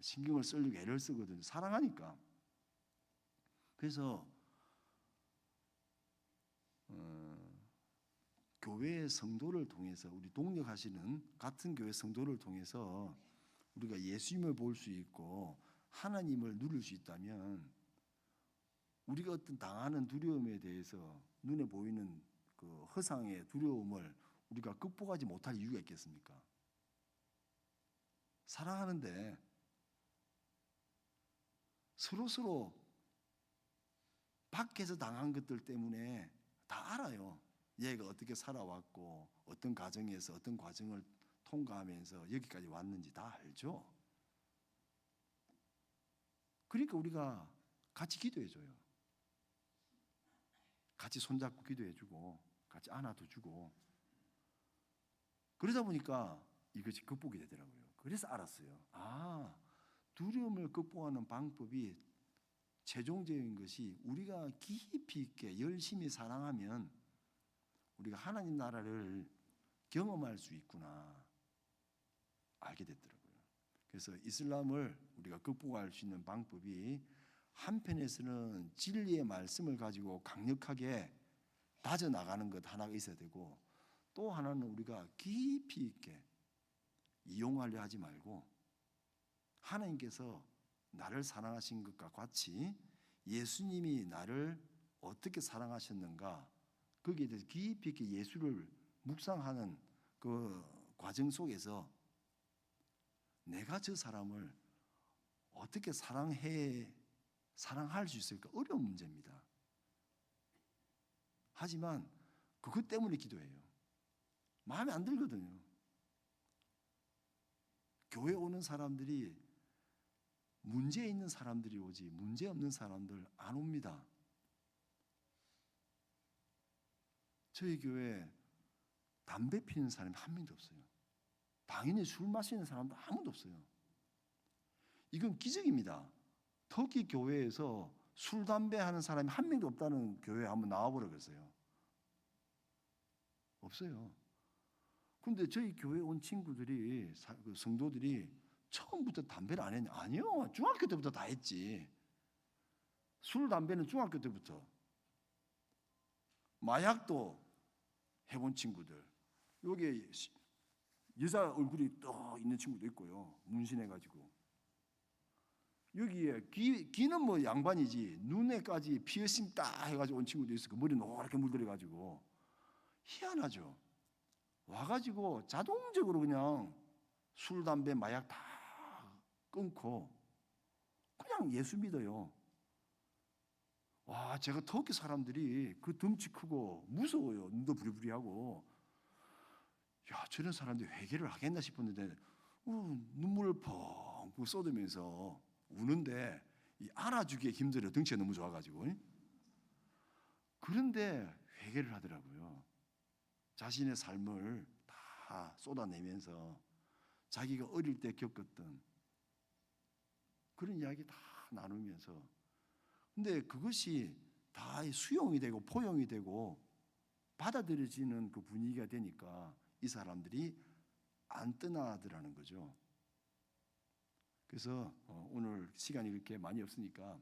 신경을 쓰려고 애를 쓰거든요. 사랑하니까. 그래서 교회의 성도를 통해서 우리 동력하시는 같은 교회 성도를 통해서 우리가 예수님을 볼 수 있고 하나님을 누릴 수 있다면 우리가 어떤 당하는 두려움에 대해서 눈에 보이는 그 허상의 두려움을 우리가 극복하지 못할 이유가 있겠습니까? 사랑하는데 서로 밖에서 당한 것들 때문에 다 알아요. 얘가 어떻게 살아왔고 어떤 가정에서 어떤 과정을 통과하면서 여기까지 왔는지 다 알죠. 그러니까 우리가 같이 기도해줘요. 같이 손잡고 기도해주고 같이 안아도 주고 그러다 보니까 이것이 극복이 되더라고요. 그래서 알았어요. 아, 두려움을 극복하는 방법이 최종적인 것이 우리가 깊이 있게 열심히 사랑하면 우리가 하나님 나라를 경험할 수 있구나 알게 됐더라고요. 그래서 이슬람을 우리가 극복할 수 있는 방법이 한편에서는 진리의 말씀을 가지고 강력하게 다져나가는 것 하나가 있어야 되고 또 하나는 우리가 깊이 있게 이용하려 하지 말고 하나님께서 나를 사랑하신 것과 같이 예수님이 나를 어떻게 사랑하셨는가 거기에 대해서 깊이 있게 예수를 묵상하는 그 과정 속에서 내가 저 사람을 어떻게 사랑할 수 있을까 어려운 문제입니다. 하지만 그것 때문에 기도해요. 마음에 안 들거든요. 교회 오는 사람들이 문제 있는 사람들이 오지 문제 없는 사람들 안 옵니다. 저희 교회 담배 피는 사람이 한 명도 없어요. 당연히 술 마시는 사람도 아무도 없어요. 이건 기적입니다. 터키 교회에서 술, 담배 하는 사람이 한 명도 없다는 교회에 한번 나와보라 그랬어요. 없어요. 근데 저희 교회에 온 친구들이 성도들이 처음부터 담배를 안 했냐? 아니요. 중학교 때부터 다 했지. 술, 담배는 중학교 때부터. 마약도 해본 친구들. 여기 여자 얼굴이 떠 있는 친구도 있고요. 문신해가지고. 여기에 귀는 뭐 양반이지 눈에까지 피어싱 딱 해가지고 온 친구도 있고 머리 노랗게 물들여가지고 희한하죠. 와가지고 자동적으로 그냥 술, 담배, 마약 다 끊고 그냥 예수 믿어요. 와, 제가 터키 사람들이 그 덩치 크고 무서워요. 눈도 부리부리하고 야, 저런 사람들이 회개를 하겠나 싶었는데 눈물을 펑펑 쏟으면서 우는데 안아주기에 힘들어요. 덩치가 너무 좋아가지고. 그런데 회개를 하더라고요. 자신의 삶을 다 쏟아내면서 자기가 어릴 때 겪었던 그런 이야기 다 나누면서 근데 그것이 다 수용이 되고 포용이 되고 받아들여지는 그 분위기가 되니까 이 사람들이 안 떠나더라는 거죠. 그래서 오늘 시간이 그렇게 많이 없으니까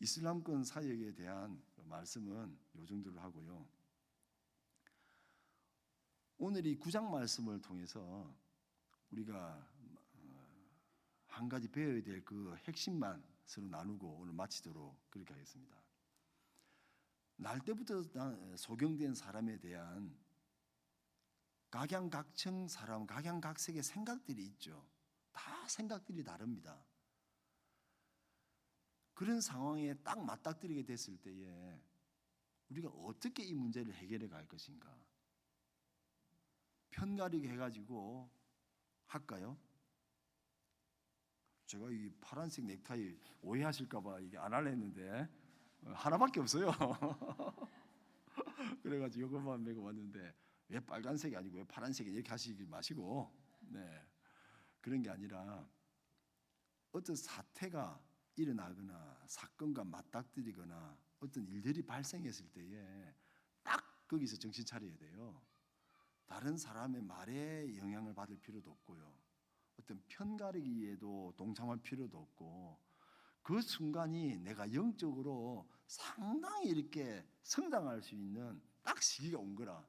이슬람권 사역에 대한 말씀은 요 정도로 하고요. 오늘 이 9장 말씀을 통해서 우리가 한 가지 배워야 될 그 핵심만 서로 나누고 오늘 마치도록 그렇게 하겠습니다. 날 때부터 소경된 사람에 대한 각양각층 사람, 각양각색의 생각들이 있죠. 다 생각들이 다릅니다. 그런 상황에 딱 맞닥뜨리게 됐을 때에 우리가 어떻게 이 문제를 해결해 갈 것인가? 편가르기 해가지고 할까요? 제가 이 파란색 넥타이 오해하실까봐 이게 안 하려 했는데 하나밖에 없어요. 그래가지고 이것만 메고 왔는데 왜 빨간색이 아니고 왜 파란색이 이렇게 하시지 마시고, 네, 그런 게 아니라 어떤 사태가 일어나거나 사건과 맞닥뜨리거나 어떤 일들이 발생했을 때에 딱 거기서 정신 차려야 돼요. 다른 사람의 말에 영향을 받을 필요도 없고요. 어떤 편가르기에도 동참할 필요도 없고, 그 순간이 내가 영적으로 상당히 이렇게 성장할 수 있는 딱 시기가 온 거라.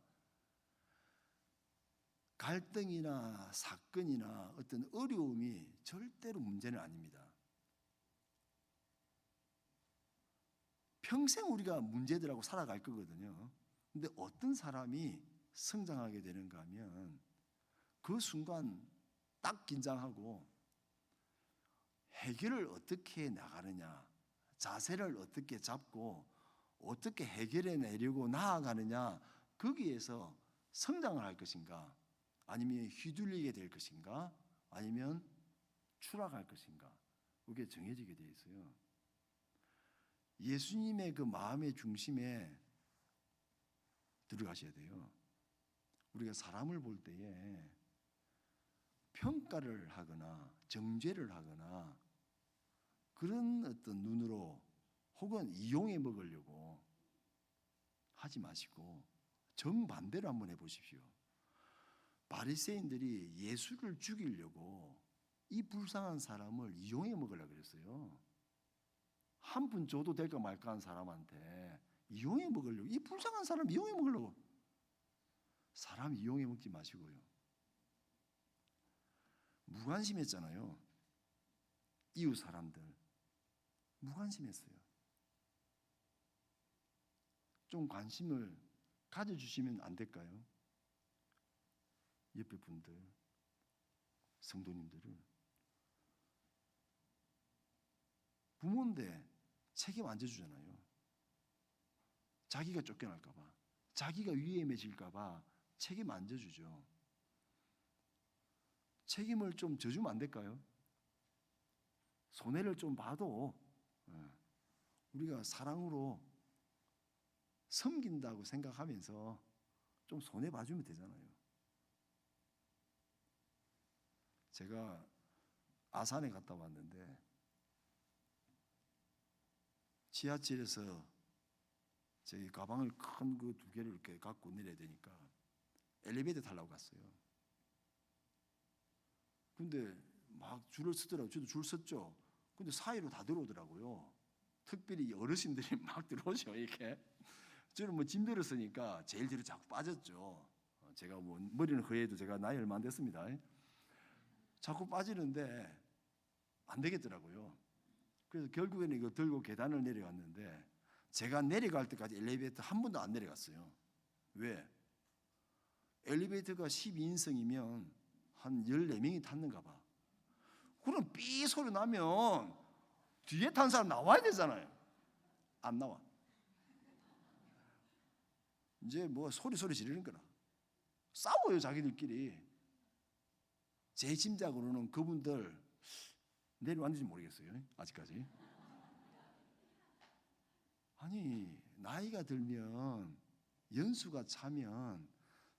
갈등이나 사건이나 어떤 어려움이 절대로 문제는 아닙니다. 평생 우리가 문제들하고 살아갈 거거든요. 근데 어떤 사람이 성장하게 되는가 하면 그 순간 딱 긴장하고 해결을 어떻게 나가느냐, 자세를 어떻게 잡고 어떻게 해결해 내려고 나아가느냐, 거기에서 성장을 할 것인가, 아니면 휘둘리게 될 것인가, 아니면 추락할 것인가, 그게 정해지게 되어 있어요. 예수님의 그 마음의 중심에 들어가셔야 돼요. 우리가 사람을 볼 때에 평가를 하거나 정죄를 하거나 그런 어떤 눈으로 혹은 이용해 먹으려고 하지 마시고 정반대로 한번 해보십시오. 바리새인들이 예수를 죽이려고 이 불쌍한 사람을 이용해 먹으려고 그랬어요. 한 푼 줘도 될까 말까 한 사람한테 이용해 먹으려고, 이 불쌍한 사람 이용해 먹으려고. 사람 이용해 먹지 마시고요. 무관심했잖아요. 이웃 사람들 무관심했어요. 좀 관심을 가져주시면 안 될까요? 옆에 분들, 성도님들을. 부모인데 책임 안 져주잖아요. 자기가 쫓겨날까봐, 자기가 위험해질까봐 책임 안 져주죠. 책임을 좀 져주면 안 될까요? 손해를 좀 봐도 우리가 사랑으로 섬긴다고 생각하면서 좀 손해 봐주면 되잖아요. 제가 아산에 갔다 왔는데 지하철에서 제 가방을 큰 그 2개를 이렇게 갖고 내려야 되니까 엘리베이터 타려고 갔어요. 근데 막 줄을 서더라고요. 저도 줄 섰죠. 근데 사이로 다 들어오더라고요. 특별히 어르신들이 막 들어오죠. 이렇게. 저는 뭐 짐 들었으니까 제일 뒤로 자꾸 빠졌죠. 제가 뭐 머리는 허해도 제가 나이 얼마 안 됐습니다. 자꾸 빠지는데 안 되겠더라고요. 그래서 결국에는 이거 들고 계단을 내려갔는데 제가 내려갈 때까지 엘리베이터 한 번도 안 내려갔어요. 왜? 엘리베이터가 12인승이면 한 14명이 탔는가 봐. 그럼 삐 소리 나면 뒤에 탄 사람 나와야 되잖아요. 안 나와. 이제 뭐 소리 지르는 거라. 싸워요, 자기들끼리. 제 짐작으로는 그분들 내려왔는지 모르겠어요. 아직까지. 아니, 나이가 들면 연수가 차면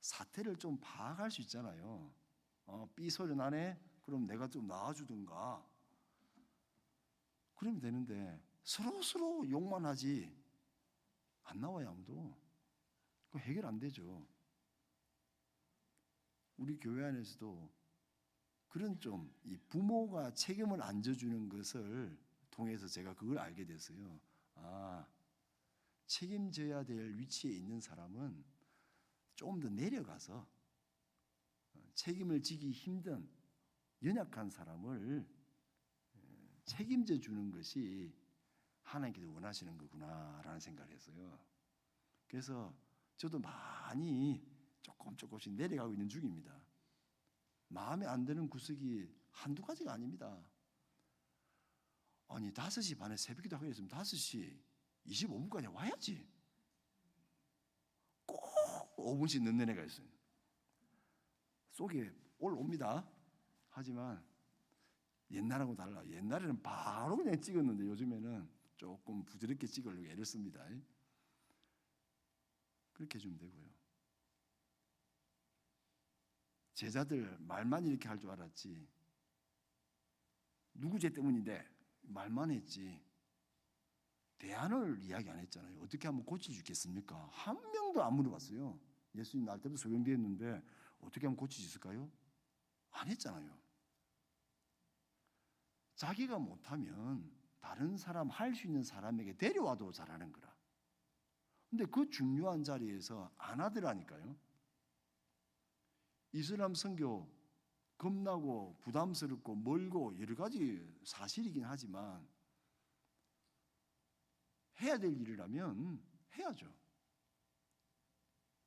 사태를 좀 파악할 수 있잖아요. 삐 소리 나네? 그럼 내가 좀 나와주든가. 그러면 되는데 서로 욕만 하지 안 나와요, 아무도. 그 해결 안 되죠. 우리 교회 안에서도 그런 좀 이 부모가 책임을 안 져주는 것을 통해서 제가 그걸 알게 됐어요. 아, 책임져야 될 위치에 있는 사람은 조금 더 내려가서 책임을 지기 힘든 연약한 사람을 책임져 주는 것이 하나님께서 원하시는 거구나라는 생각을 했어요. 그래서 저도 많이 조금씩 내려가고 있는 중입니다. 마음에 안 드는 구석이 한두 가지가 아닙니다. 아니 5시 반에 새벽기도 하기로 했으면 5시 25분까지 와야지. 꼭 5분씩 늦는 애가 있어요. 속에 올옵니다. 하지만 옛날하고 달라. 옛날에는 바로 그냥 찍었는데 요즘에는 조금 부드럽게 찍으려고 애를 씁니다. 그렇게 해주면 되고요. 제자들 말만 이렇게 할 줄 알았지. 누구 죄 때문인데 말만 했지. 대안을 이야기 안 했잖아요. 어떻게 하면 고쳐주겠습니까? 한 명도 안 물어봤어요. 예수님 날 때부터 소경되었는데 어떻게 하면 고칠 수 있을까요? 안 했잖아요. 자기가 못하면 다른 사람 할 수 있는 사람에게 데려와도 잘하는 거라. 근데 그 중요한 자리에서 안 하더라니까요. 이슬람 선교 겁나고 부담스럽고 멀고 여러 가지 사실이긴 하지만 해야 될 일이라면 해야죠.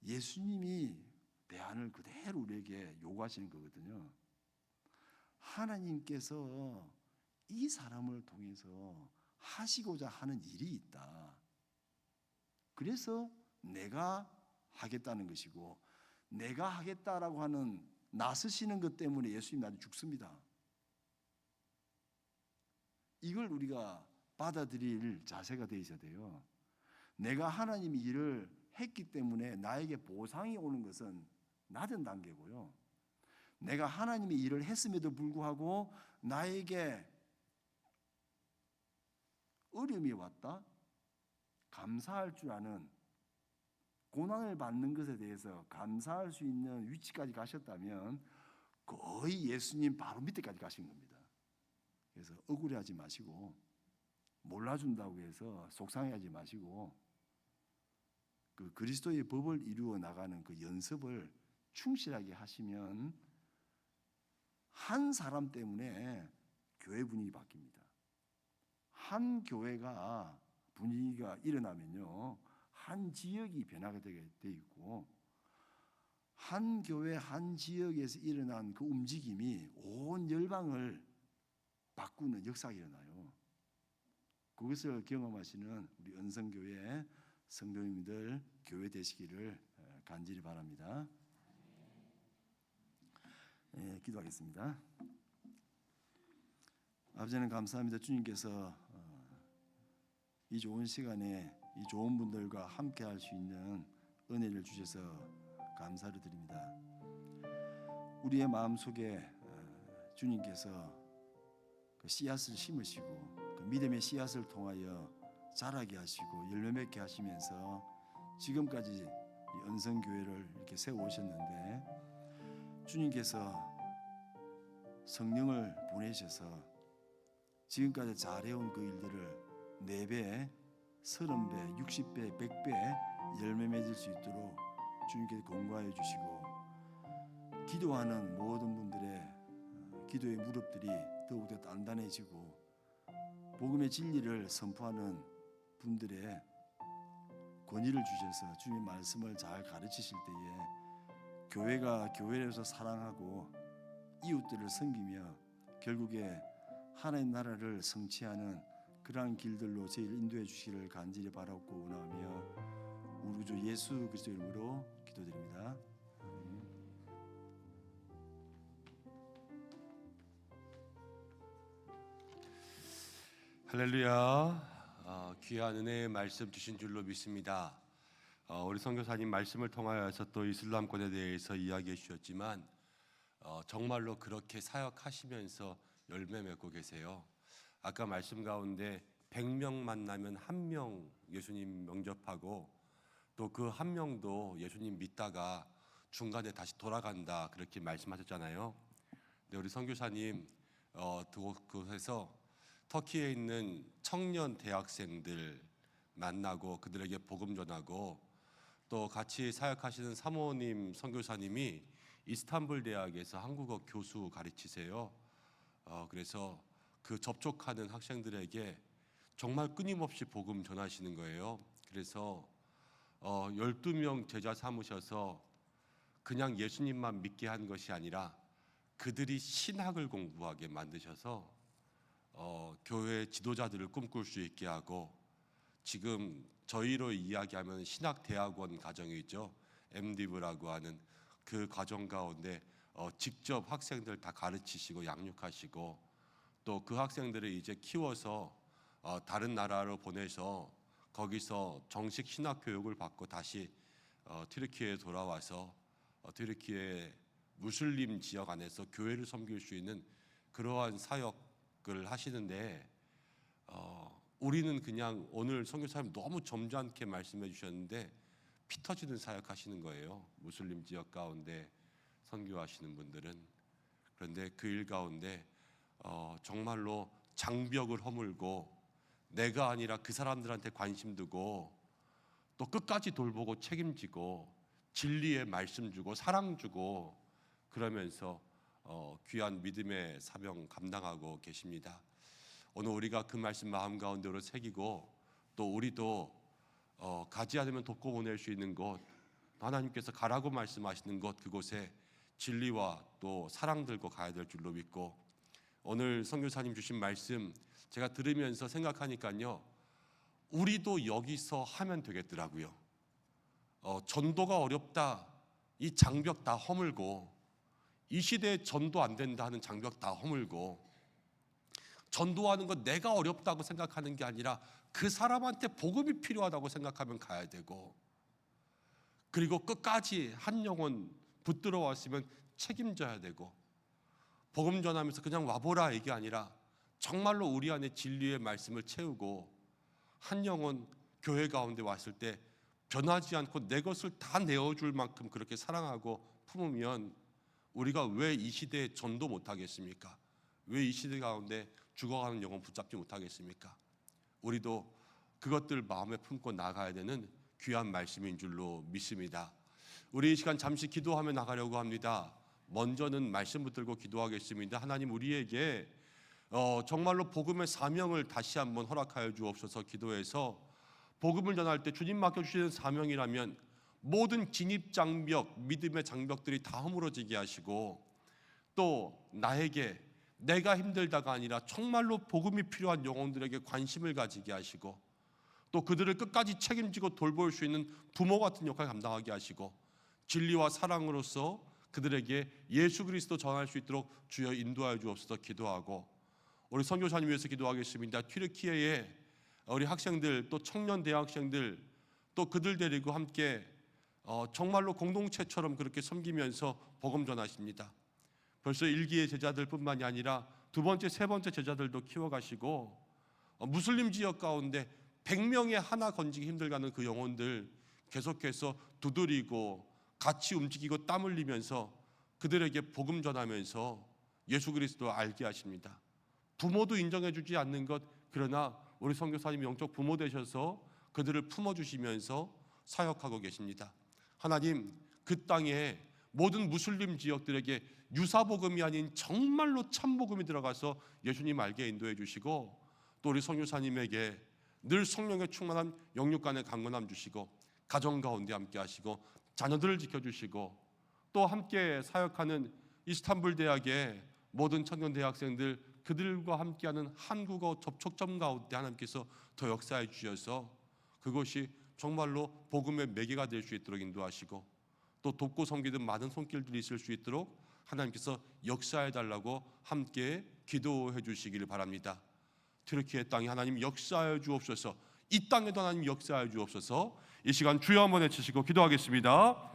예수님이 대안을 그대로 우리에게 요구하시는 거거든요. 하나님께서 이 사람을 통해서 하시고자 하는 일이 있다. 그래서 내가 하겠다는 것이고, 내가 하겠다라고 하는 나서시는 것 때문에 예수님 나중에 죽습니다. 이걸 우리가 받아들일 자세가 되어 있어야 돼요. 내가 하나님이 일을 했기 때문에 나에게 보상이 오는 것은 낮은 단계고요. 내가 하나님의 일을 했음에도 불구하고 나에게 어려움이 왔다? 감사할 줄 아는, 고난을 받는 것에 대해서 감사할 수 있는 위치까지 가셨다면 거의 예수님 바로 밑에까지 가신 겁니다. 그래서 억울해하지 마시고, 몰라준다고 해서 속상해하지 마시고, 그 그리스도의 법을 이루어 나가는 그 연습을 충실하게 하시면 한 사람 때문에 교회 분위기 바뀝니다. 한 교회가 분위기가 일어나면요, 한 지역이 변화가 되게 돼 있고, 한 교회 한 지역에서 일어난 그 움직임이 온 열방을 바꾸는 역사가 일어나요. 그것을 경험하시는 우리 은성교회 성도님들 교회 되시기를 간절히 바랍니다. 기도하겠습니다. 아버지는 감사합니다. 주님께서 이 좋은 시간에 이 좋은 분들과 함께 할 수 있는 은혜를 주셔서 감사를 드립니다. 우리의 마음속에 주님께서 그 씨앗을 심으시고 그 믿음의 씨앗을 통하여 자라게 하시고 열매 맺게 하시면서 지금까지 이 은성교회를 이렇게 세우셨는데, 주님께서 성령을 보내셔서 지금까지 잘해온 그 일들을 4배, 30배, 60배, 100배 열매 맺을 수 있도록 주님께서 공고하여 주시고, 기도하는 모든 분들의 기도의 무릎들이 더욱더 단단해지고, 복음의 진리를 선포하는 분들의 권위를 주셔서 주님의 말씀을 잘 가르치실 때에 교회가 교회로서 사랑하고 이웃들을 섬기며 결국에 하나님 나라를 성취하는 그러한 길들로 저희를 인도해 주시기를 간절히 바라고 원하며 우리 주 예수 그리스도 이름으로 기도드립니다. 할렐루야. 귀한 은혜의 말씀 주신 줄로 믿습니다. 우리 선교사님 말씀을 통하여서 또 이슬람권에 대해서 이야기해 주셨지만 정말로 그렇게 사역하시면서 열매 맺고 계세요. 아까 말씀 가운데 100명 만나면 1명 예수님 영접하고, 또 그 1명도 예수님 믿다가 중간에 다시 돌아간다, 그렇게 말씀하셨잖아요. 네, 우리 선교사님 그곳에서 터키에 있는 청년 대학생들 만나고 그들에게 복음 전하고 또 같이 사역하시는 사모님 선교사님이 이스탄불 대학에서 한국어 교수 가르치세요. 그래서 그 접촉하는 학생들에게 정말 끊임없이 복음 전하시는 거예요. 그래서 12명 제자 삼으셔서 그냥 예수님만 믿게 한 것이 아니라 그들이 신학을 공부하게 만드셔서 교회 지도자들을 꿈꿀 수 있게 하고, 지금 저희로 이야기하면 신학대학원 과정이죠. MDiv라고 하는 그 과정 가운데 직접 학생들 다 가르치시고 양육하시고, 또 그 학생들을 이제 키워서 다른 나라로 보내서 거기서 정식 신학 교육을 받고 다시 튀르키예에 돌아와서 튀르키예 무슬림 지역 안에서 교회를 섬길 수 있는 그러한 사역을 하시는데, 우리는 그냥 오늘 선교사님 너무 점잖게 말씀해 주셨는데 피 터지는 사역하시는 거예요. 무슬림 지역 가운데 선교하시는 분들은. 그런데 그 일 가운데 정말로 장벽을 허물고 내가 아니라 그 사람들한테 관심 두고 또 끝까지 돌보고 책임지고 진리의 말씀 주고 사랑 주고 그러면서 귀한 믿음의 사명 감당하고 계십니다. 오늘 우리가 그 말씀 마음 가운데로 새기고 또 우리도 가지 않으면 돕고 보낼 수 있는 곳, 하나님께서 가라고 말씀하시는 곳, 그곳에 진리와 또 사랑 들고 가야 될 줄로 믿고, 오늘 선교사님 주신 말씀 제가 들으면서 생각하니까요, 우리도 여기서 하면 되겠더라고요. 전도가 어렵다, 이 장벽 다 허물고, 이 시대에 전도 안 된다 하는 장벽 다 허물고, 전도하는 건 내가 어렵다고 생각하는 게 아니라 그 사람한테 복음이 필요하다고 생각하면 가야 되고, 그리고 끝까지 한 영혼 붙들어 왔으면 책임져야 되고, 복음 전하면서 그냥 와보라 이게 아니라 정말로 우리 안에 진리의 말씀을 채우고 한 영혼 교회 가운데 왔을 때 변하지 않고 내 것을 다 내어줄 만큼 그렇게 사랑하고 품으면 우리가 왜 이 시대에 전도 못하겠습니까? 왜 이 시대 가운데 죽어가는 영혼 붙잡지 못하겠습니까? 우리도 그것들 마음에 품고 나가야 되는 귀한 말씀인 줄로 믿습니다. 우리 이 시간 잠시 기도하며 나가려고 합니다. 먼저는 말씀 붙들고 기도하겠습니다. 하나님, 우리에게 정말로 복음의 사명을 다시 한번 허락하여 주옵소서. 기도해서 복음을 전할 때 주님 맡겨주시는 사명이라면 모든 진입 장벽, 믿음의 장벽들이 다 허물어지게 하시고, 또 나에게 내가 힘들다가 아니라 정말로 복음이 필요한 영혼들에게 관심을 가지게 하시고, 또 그들을 끝까지 책임지고 돌볼 수 있는 부모 같은 역할을 감당하게 하시고, 진리와 사랑으로서 그들에게 예수 그리스도 전할 수 있도록 주여 인도하여 주옵소서. 기도하고 우리 선교사님 위해서 기도하겠습니다. 튀르키예에 우리 학생들 또 청년 대학생들 또 그들 데리고 함께 정말로 공동체처럼 그렇게 섬기면서 복음 전하십니다. 벌써 1기의 제자들뿐만이 아니라 2번째, 3번째 제자들도 키워가시고, 무슬림 지역 가운데 100명에 하나 건지기 힘들가는 그 영혼들 계속해서 두드리고 같이 움직이고 땀 흘리면서 그들에게 복음 전하면서 예수 그리스도를 알게 하십니다. 부모도 인정해주지 않는 것, 그러나 우리 선교사님 영적 부모 되셔서 그들을 품어주시면서 사역하고 계십니다. 하나님, 그 땅에 모든 무슬림 지역들에게 유사복음이 아닌 정말로 참복음이 들어가서 예수님 알게 인도해 주시고, 또 우리 선교사님에게 늘 성령의 충만한 영육간의 강건함 주시고, 가정 가운데 함께 하시고 자녀들을 지켜주시고, 또 함께 사역하는 이스탄불 대학의 모든 청년 대학생들 그들과 함께하는 한국어 접촉점 가운데 하나님께서 더 역사해 주셔서 그것이 정말로 복음의 매개가 될 수 있도록 인도하시고, 또 돕고 섬기는 많은 손길들이 있을 수 있도록 하나님께서 역사해 달라고 함께 기도해 주시기를 바랍니다. 튀르키예 땅에 하나님 역사해 주옵소서. 이 땅에도 하나님 역사해 주옵소서. 이 시간 주여 한번 외치시고 기도하겠습니다.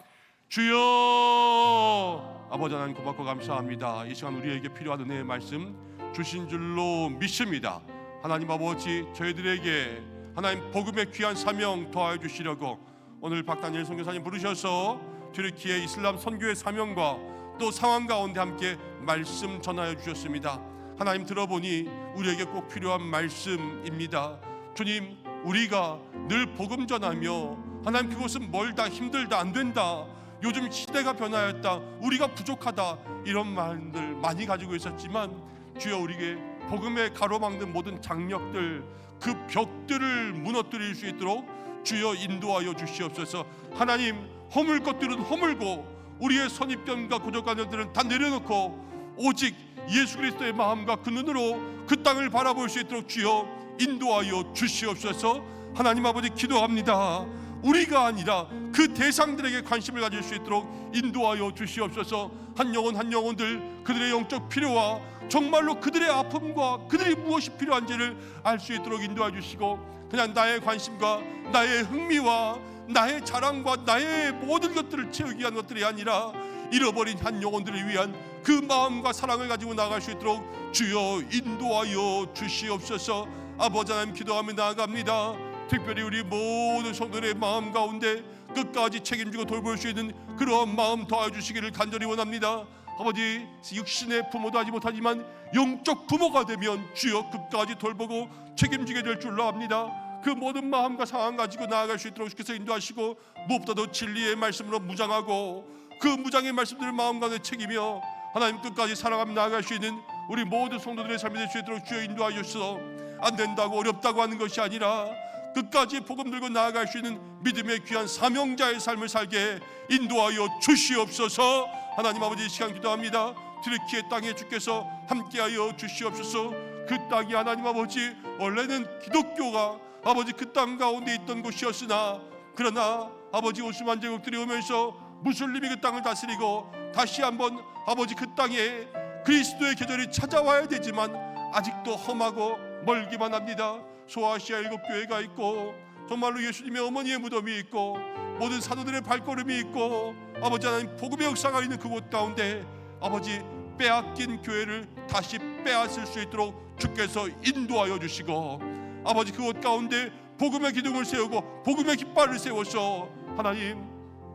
주여, 아버지 하나님 고맙고 감사합니다. 이 시간 우리에게 필요한 은혜의 말씀 주신 줄로 믿습니다. 하나님 아버지, 저희들에게 하나님 복음의 귀한 사명 더하여 주시려고 오늘 박다니엘 선교사님 부르셔서 튀르키예 이슬람 선교의 사명과 또 상황 가운데 함께 말씀 전하여 주셨습니다. 하나님 들어보니 우리에게 꼭 필요한 말씀입니다. 주님, 우리가 늘 복음 전하며 하나님 그것은 멀다, 힘들다, 안 된다, 요즘 시대가 변하였다, 우리가 부족하다, 이런 말들 많이 가지고 있었지만 주여, 우리에게 복음에 가로막는 모든 장벽들, 그 벽들을 무너뜨릴 수 있도록 주여 인도하여 주시옵소서. 하나님, 허물 것들은 허물고 우리의 선입견과 고정관념들은 다 내려놓고 오직 예수 그리스도의 마음과 그 눈으로 그 땅을 바라볼 수 있도록 주여 인도하여 주시옵소서. 하나님 아버지, 기도합니다. 우리가 아니라 그 대상들에게 관심을 가질 수 있도록 인도하여 주시옵소서. 한 영혼 한 영혼들 그들의 영적 필요와 정말로 그들의 아픔과 그들이 무엇이 필요한지를 알 수 있도록 인도해 주시고, 그냥 나의 관심과 나의 흥미와 나의 자랑과 나의 모든 것들을 채우기 위한 것들이 아니라 잃어버린 한 영혼들을 위한 그 마음과 사랑을 가지고 나아갈 수 있도록 주여 인도하여 주시옵소서. 아버지 하나님, 기도하며 나아갑니다. 특별히 우리 모든 성도들의 마음 가운데 끝까지 책임지고 돌볼 수 있는 그러한 마음 더하여 주시기를 간절히 원합니다. 아버지, 육신의 부모도 하지 못하지만 영적 부모가 되면 주여 끝까지 돌보고 책임지게 될 줄로 압니다. 그 모든 마음과 상황 가지고 나아갈 수 있도록 주께서 인도하시고, 무엇보다도 진리의 말씀으로 무장하고 그 무장의 말씀들을 마음 가운데 책이며 하나님 끝까지 사랑하며 나아갈 수 있는 우리 모든 성도들의 삶이 될 수 있도록 주여 인도하여 주셔서, 안 된다고 어렵다고 하는 것이 아니라 끝까지 복음 들고 나아갈 수 있는 믿음의 귀한 사명자의 삶을 살게 인도하여 주시옵소서. 하나님 아버지, 이 시간 기도합니다. 트리키의 땅에 주께서 함께하여 주시옵소서. 그 땅이 하나님 아버지, 원래는 기독교가 아버지 그 땅 가운데 있던 곳이었으나, 그러나 아버지 오스만 제국들이 오면서 무슬림이 그 땅을 다스리고 다시 한번 아버지 그 땅에 그리스도의 계절이 찾아와야 되지만 아직도 험하고 멀기만 합니다. 소아시아 7교회가 있고 정말로 예수님의 어머니의 무덤이 있고 모든 사도들의 발걸음이 있고 아버지 하나님 복음의 역사가 있는 그곳 가운데 아버지 빼앗긴 교회를 다시 빼앗을 수 있도록 주께서 인도하여 주시고, 아버지 그곳 가운데 복음의 기둥을 세우고 복음의 깃발을 세워서 하나님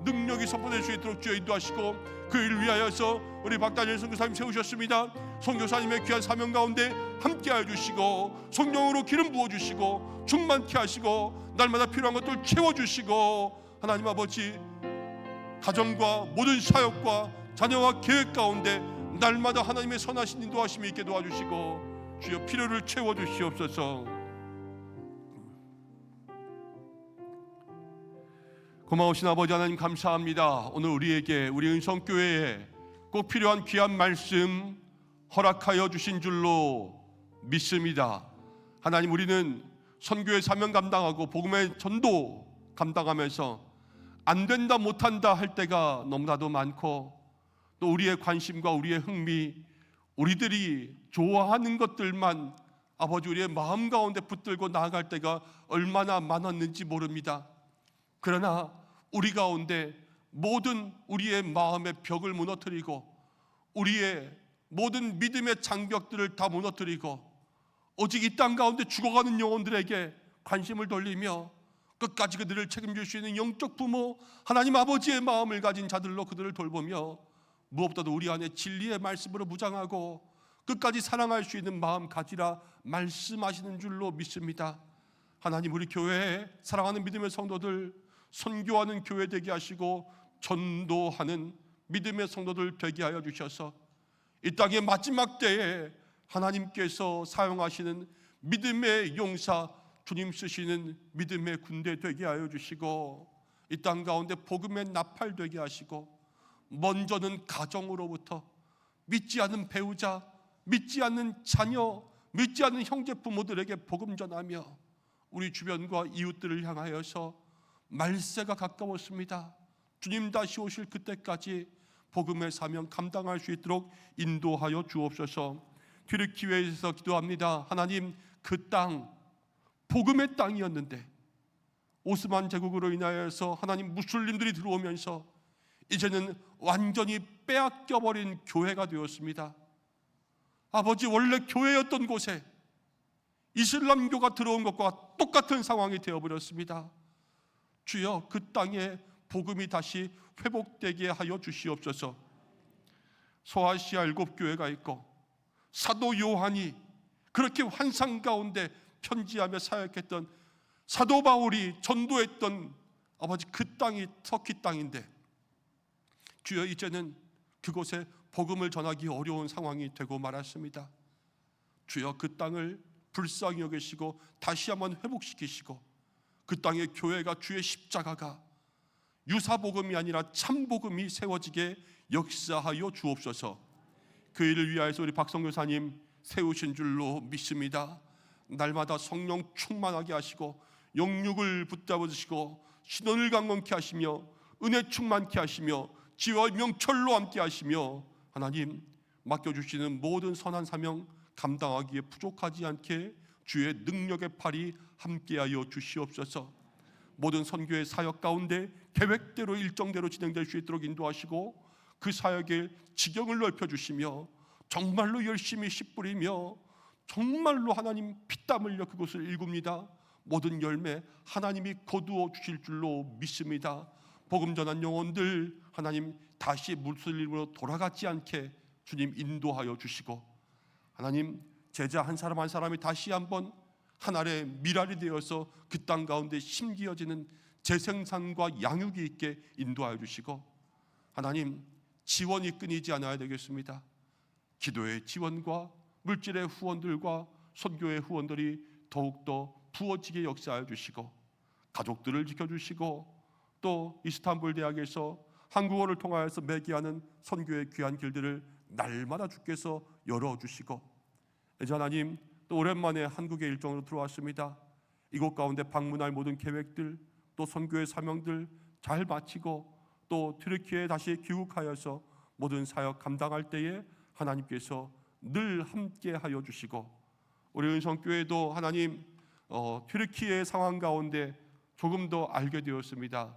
능력이 선포될 수 있도록 주여 인도하시고, 그 일을 위하여서 우리 박다니엘 선교사님 세우셨습니다. 선교사님의 귀한 사명 가운데 함께하여 주시고 성령으로 기름 부어주시고 충만케 하시고 날마다 필요한 것들 채워주시고, 하나님 아버지 가정과 모든 사역과 자녀와 계획 가운데 날마다 하나님의 선하신 인도하심이 있게 도와주시고 주여 필요를 채워주시옵소서. 고마우신 아버지 하나님, 감사합니다. 오늘 우리에게 우리 은성교회에 꼭 필요한 귀한 말씀 허락하여 주신 줄로 믿습니다. 하나님, 우리는 선교의 사명 감당하고 복음의 전도 감당하면서 안 된다 못한다 할 때가 너무나도 많고, 또 우리의 관심과 우리의 흥미, 우리들이 좋아하는 것들만 아버지 우리의 마음 가운데 붙들고 나아갈 때가 얼마나 많았는지 모릅니다. 그러나 우리 가운데 모든 우리의 마음의 벽을 무너뜨리고 우리의 모든 믿음의 장벽들을 다 무너뜨리고 오직 이 땅 가운데 죽어가는 영혼들에게 관심을 돌리며 끝까지 그들을 책임질 수 있는 영적 부모 하나님 아버지의 마음을 가진 자들로 그들을 돌보며, 무엇보다도 우리 안에 진리의 말씀으로 무장하고 끝까지 사랑할 수 있는 마음 가지라 말씀하시는 줄로 믿습니다. 하나님, 우리 교회에 사랑하는 믿음의 성도들, 선교하는 교회 되게 하시고 전도하는 믿음의 성도들 되게 하여 주셔서 이 땅의 마지막 때에 하나님께서 사용하시는 믿음의 용사, 주님 쓰시는 믿음의 군대 되게 하여 주시고, 이 땅 가운데 복음의 나팔 되게 하시고, 먼저는 가정으로부터 믿지 않는 배우자, 믿지 않는 자녀, 믿지 않는 형제 부모들에게 복음 전하며 우리 주변과 이웃들을 향하여서 말세가 가까웠습니다. 주님 다시 오실 그때까지 복음의 사명 감당할 수 있도록 인도하여 주옵소서. 튀르키예에서 기도합니다. 하나님, 그 땅 복음의 땅이었는데 오스만 제국으로 인하여서 하나님 무슬림들이 들어오면서 이제는 완전히 빼앗겨버린 교회가 되었습니다. 아버지, 원래 교회였던 곳에 이슬람교가 들어온 것과 똑같은 상황이 되어버렸습니다. 주여, 그 땅에 복음이 다시 회복되게 하여 주시옵소서. 소아시아 7교회가 있고 사도 요한이 그렇게 환상 가운데 편지하며 사역했던 사도 바울이 전도했던 아버지 그 땅이 터키 땅인데 주여 이제는 그곳에 복음을 전하기 어려운 상황이 되고 말았습니다. 주여 그 땅을 불쌍히 여기시고 다시 한번 회복시키시고 그 땅의 교회가 주의 십자가가 유사복음이 아니라 참복음이 세워지게 역사하여 주옵소서. 그 일을 위하여서 우리 박성교사님 세우신 줄로 믿습니다. 날마다 성령 충만하게 하시고 영육을 붙잡으시고 신원을 강건케 하시며 은혜 충만케 하시며 지혜와 명철로 함께 하시며 하나님 맡겨주시는 모든 선한 사명 감당하기에 부족하지 않게 주의 능력의 팔이 함께하여 주시옵소서. 모든 선교의 사역 가운데 계획대로 일정대로 진행될 수 있도록 인도하시고 그 사역의 지경을 넓혀주시며 정말로 열심히 씨 뿌리며 정말로 하나님 피땀 흘려 그곳을 일굽니다. 모든 열매 하나님이 거두어 주실 줄로 믿습니다. 복음 전한 영혼들 하나님 다시 무슬림으로 돌아가지 않게 주님 인도하여 주시고 하나님 제자 한 사람 한 사람이 다시 한번 하나의 미랄이 되어서 그 땅 가운데 심기어지는 재생산과 양육이 있게 인도하여 주시고 하나님 지원이 끊이지 않아야 되겠습니다. 기도의 지원과 물질의 후원들과 선교의 후원들이 더욱더 부어지게 역사하여 주시고 가족들을 지켜주시고 또 이스탄불 대학에서 한국어를 통하여서 매개하는 선교의 귀한 길들을 날마다 주께서 열어주시고 이제 하나님 또 오랜만에 한국의 일정으로 들어왔습니다. 이곳 가운데 방문할 모든 계획들 또 선교의 사명들 잘 마치고 또 튀르키예에 다시 귀국하여서 모든 사역 감당할 때에 하나님께서 늘 함께하여 주시고 우리 은성교회도 하나님 튀르키예의 상황 가운데 조금 더 알게 되었습니다.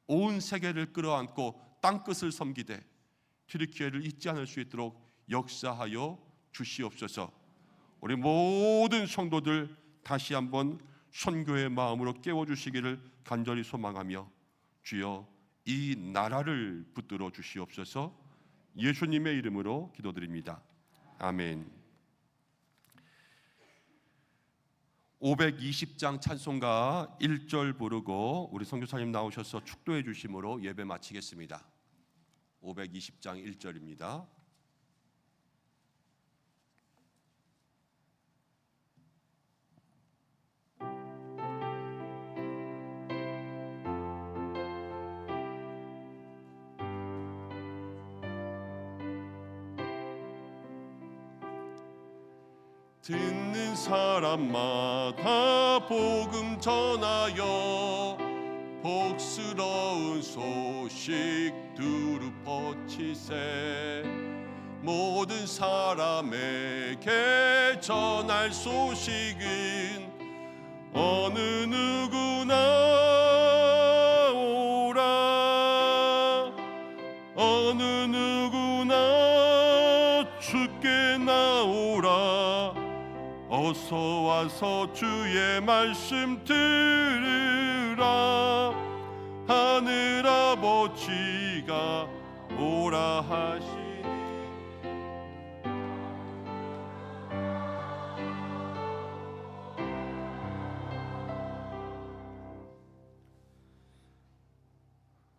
온 세계를 끌어안고 땅끝을 섬기되 튀르키예를 잊지 않을 수 있도록 역사하여 주시옵소서. 우리 모든 성도들 다시 한번 선교의 마음으로 깨워주시기를 간절히 소망하며 주여 이 나라를 붙들어 주시옵소서. 예수님의 이름으로 기도드립니다. 아멘. 520장 찬송가 1절 부르고 우리 선교사님 나오셔서 축도해 주심으로 예배 마치겠습니다. 520장 1절입니다. 듣는 사람마다 복음 전하여 복스러운 소식 두루 퍼치세. 모든 사람에게 전할 소식은 어느 누구나 오라. 어느 누구나 주께 나오라. 어서 와서 주의 말씀 들으라. 하늘 아버지가 오라 하시니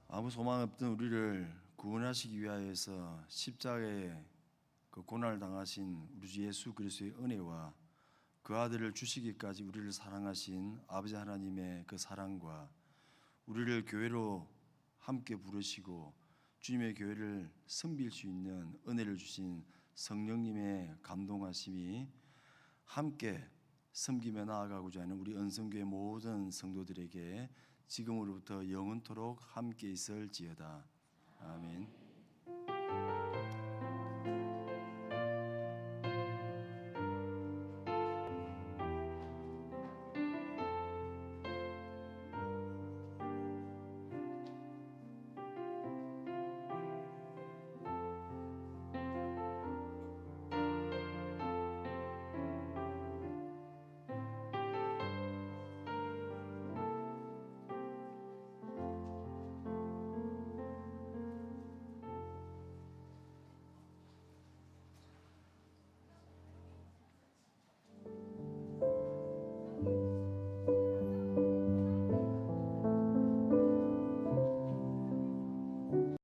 아무 소망 없던 우리를 구원하시기 위하여서 십자가에 그 고난을 당하신 우리 주 예수 그리스도의 은혜와 그 아들을 주시기까지 우리를 사랑하신 아버지 하나님의 그 사랑과 우리를 교회로 함께 부르시고 주님의 교회를 섬길 수 있는 은혜를 주신 성령님의 감동하심이 함께 섬기며 나아가고자 하는 우리 은성교회 모든 성도들에게 지금으로부터 영원토록 함께 있을지어다. 아멘.